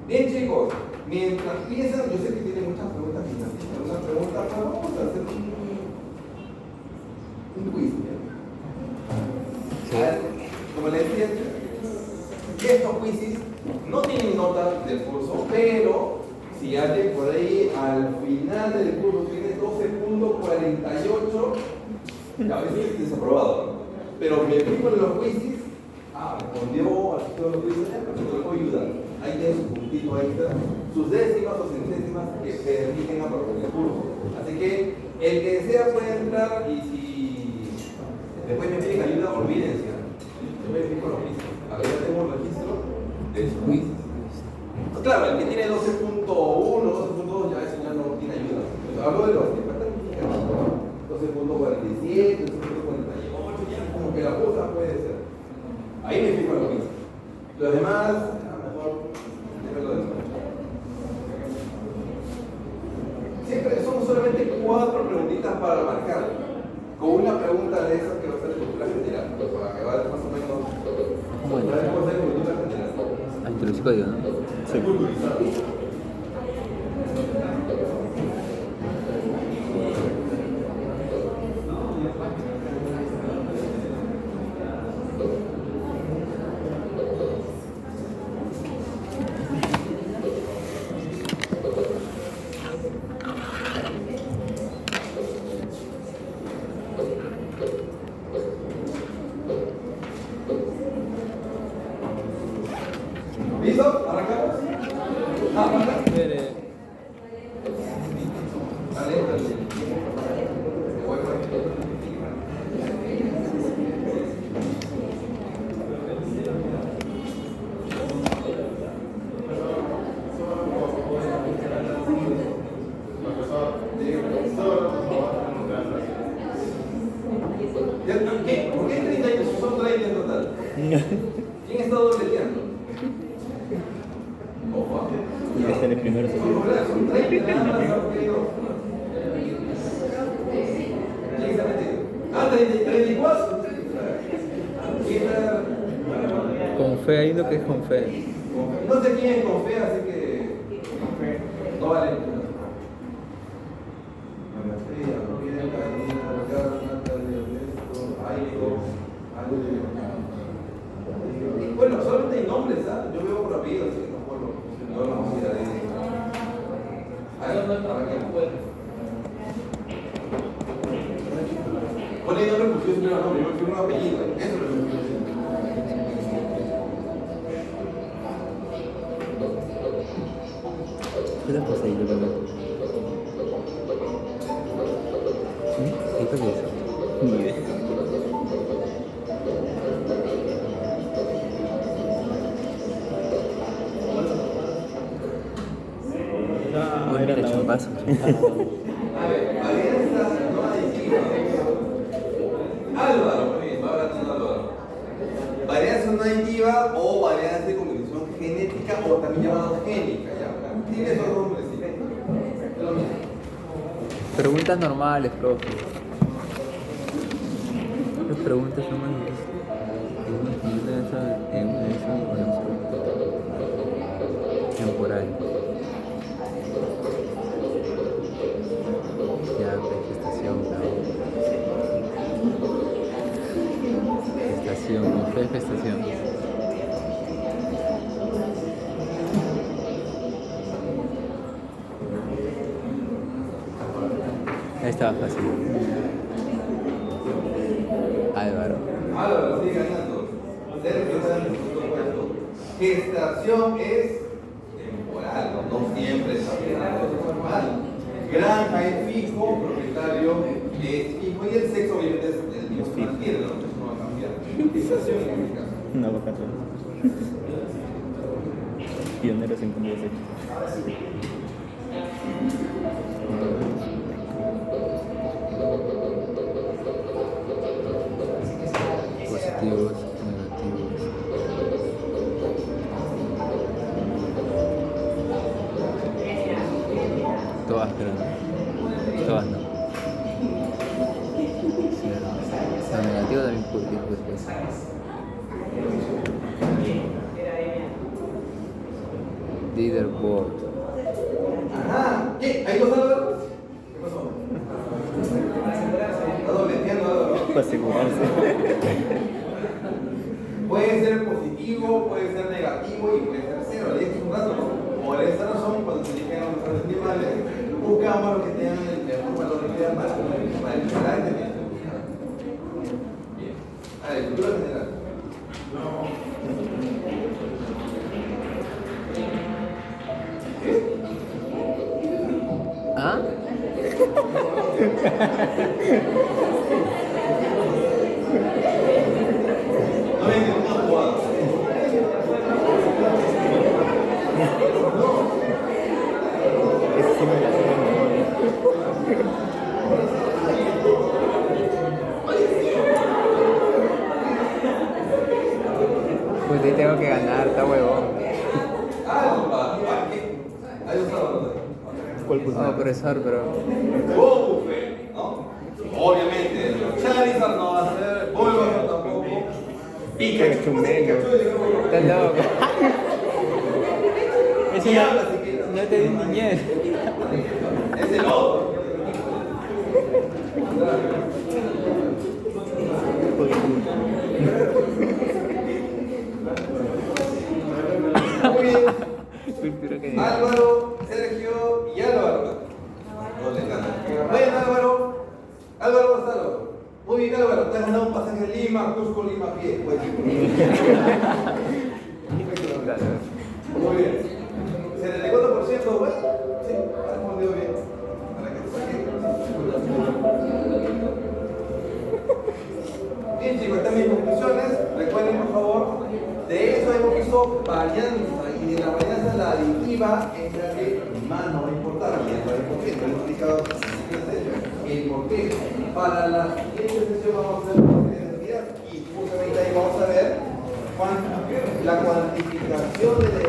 Bien, chicos, mientras piensan, yo sé que tienen muchas preguntas, pero vamos a hacer un quiz. A ver, como les decía, estos quizzes no tienen nota del curso, pero si alguien por ahí al final del curso tiene 12.48, a veces es desaprobado, ¿no? Pero me fijo en los quizzes, respondió a todos los quizzes, pero te lo puedo ayudar. Ahí tiene su puntito extra, sus décimas o centésimas que permiten aprobar el curso. Así que el que desea puede entrar y si después me piden ayuda, olvídense. Yo me fijo en los quizzes. A ver, ya tengo un registro de sus quizzes. Pues claro, el que tiene 12.1, 12.2 ya ese ya no tiene ayuda. Pues hablo de los que faltan 12.47, 12.48, ya como que la cosa puede ser. Ahí me fijo en los quizzes. Los demás, a lo mejor, déjalo de nuevo. Siempre son solamente 4 preguntitas para marcar. Con una pregunta de esas que va a ser de cultura general. Para que vaya más o menos. Bueno. Para que va a ser de cultura general. Introducir código, ¿no? Sí. Sí. ¿Listo? ¿Arrancamos? ¿Arranca? Espere. Dale, dale. Voy, voy. Profesor, solo ¿Qué? ¿Por qué 30 años? Son 30 en total. ¿Quién está dobleteando? Ojo. Y que sale primero. Son 30 nada más. ¿Quién está metido? Ah, 34. ¿Quién está? Con fe, hay uno que es con fe. No sé quién es con fe, así que. No vale. Bueno, solamente hay nombres, ¿ah? Yo veo por apellido, así que no puedo considerar ahí. Pone nombre porque yo siempre nombre, yo quiero un apellido, eso es lo que yo quiero. ¿Qué te pasa ahí, loco? ¿Qué es eso? Ni idea. Uy, Era te la chupazo. A ver, alianza no aditiva. Álvaro, muy bien, va ganando Álvaro. Varianza no aditiva o varianza de combinación genética o también llamado génica, ¿ya? Tiene esos nombres, sí. Es lo mismo. Preguntas normales, profe. ¿Qué preguntas son más en una de esas temporal? Ya, pues, gestación, claro. Gestación, con fe, gestación. Ahí estaba fácil. Álvaro. Álvaro, sigue ganando. Sergio está en el segundo puesto. Gestación es temporal, no siempre es normal. Granja es fijo, propietario es fijo y el sexo obviamente es el mismo que mantiene, ¿no? Eso no va a cambiar. Gestación en este caso. Un aguacate. Pioneros en cambios hechos. Positivos, negativos. Todas, pero no. Todas no. Sí, lo negativo también puede ir después. Leaderboard. Ajá, ¿qué? ¿Hay dos Álvaro? ¿Qué pasó? Está dobleteando Álvaro. Para asegurarse. Puede ser positivo, puede ser negativo y puede ser cero. Le dije hace un rato, ¿no? Por esa razón, cuando se llegan a los decimales, buscamos los que tengan el mejor valor de vida para el carácter. Bien. A ver, cultura general. ¿Qué? ¿Ah? No me entiendo una jugada. Eso sí me la sé. Pues te tengo que ganar, está huevón. Alba. ¿Qué? Hay dos Álvaros. ¿Cuál pues? No, profesor, pero. Buffet, ¿no? Obviamente, Charizard no va a ser, Bulbasaur tampoco. Pikachu, Pikachu, Pikachu, Está loco. Ese Ni no, habla siquiera. no te di niñez. Es el otro. Muy bien. Cultura que- Álvaro, Sergio y Álvaro. Bueno, Álvaro. Álvaro Gonzalo. Muy bien, Álvaro. Te has ganado un pasaje a Lima, Cusco, Lima, a pie. Muy bien. 74%, bueno. Sí, ha respondido bien. Para que te saque. Bien, chicos, estas mis conclusiones. Recuerden, por favor, de eso hemos visto varianza. Y de la varianza, la aditiva es la que más nos va a importar. Y es por qué. Lo he explicado el por qué. Para la siguiente sesión vamos a hacer la identidad y justamente ahí vamos a ver la cuantificación de la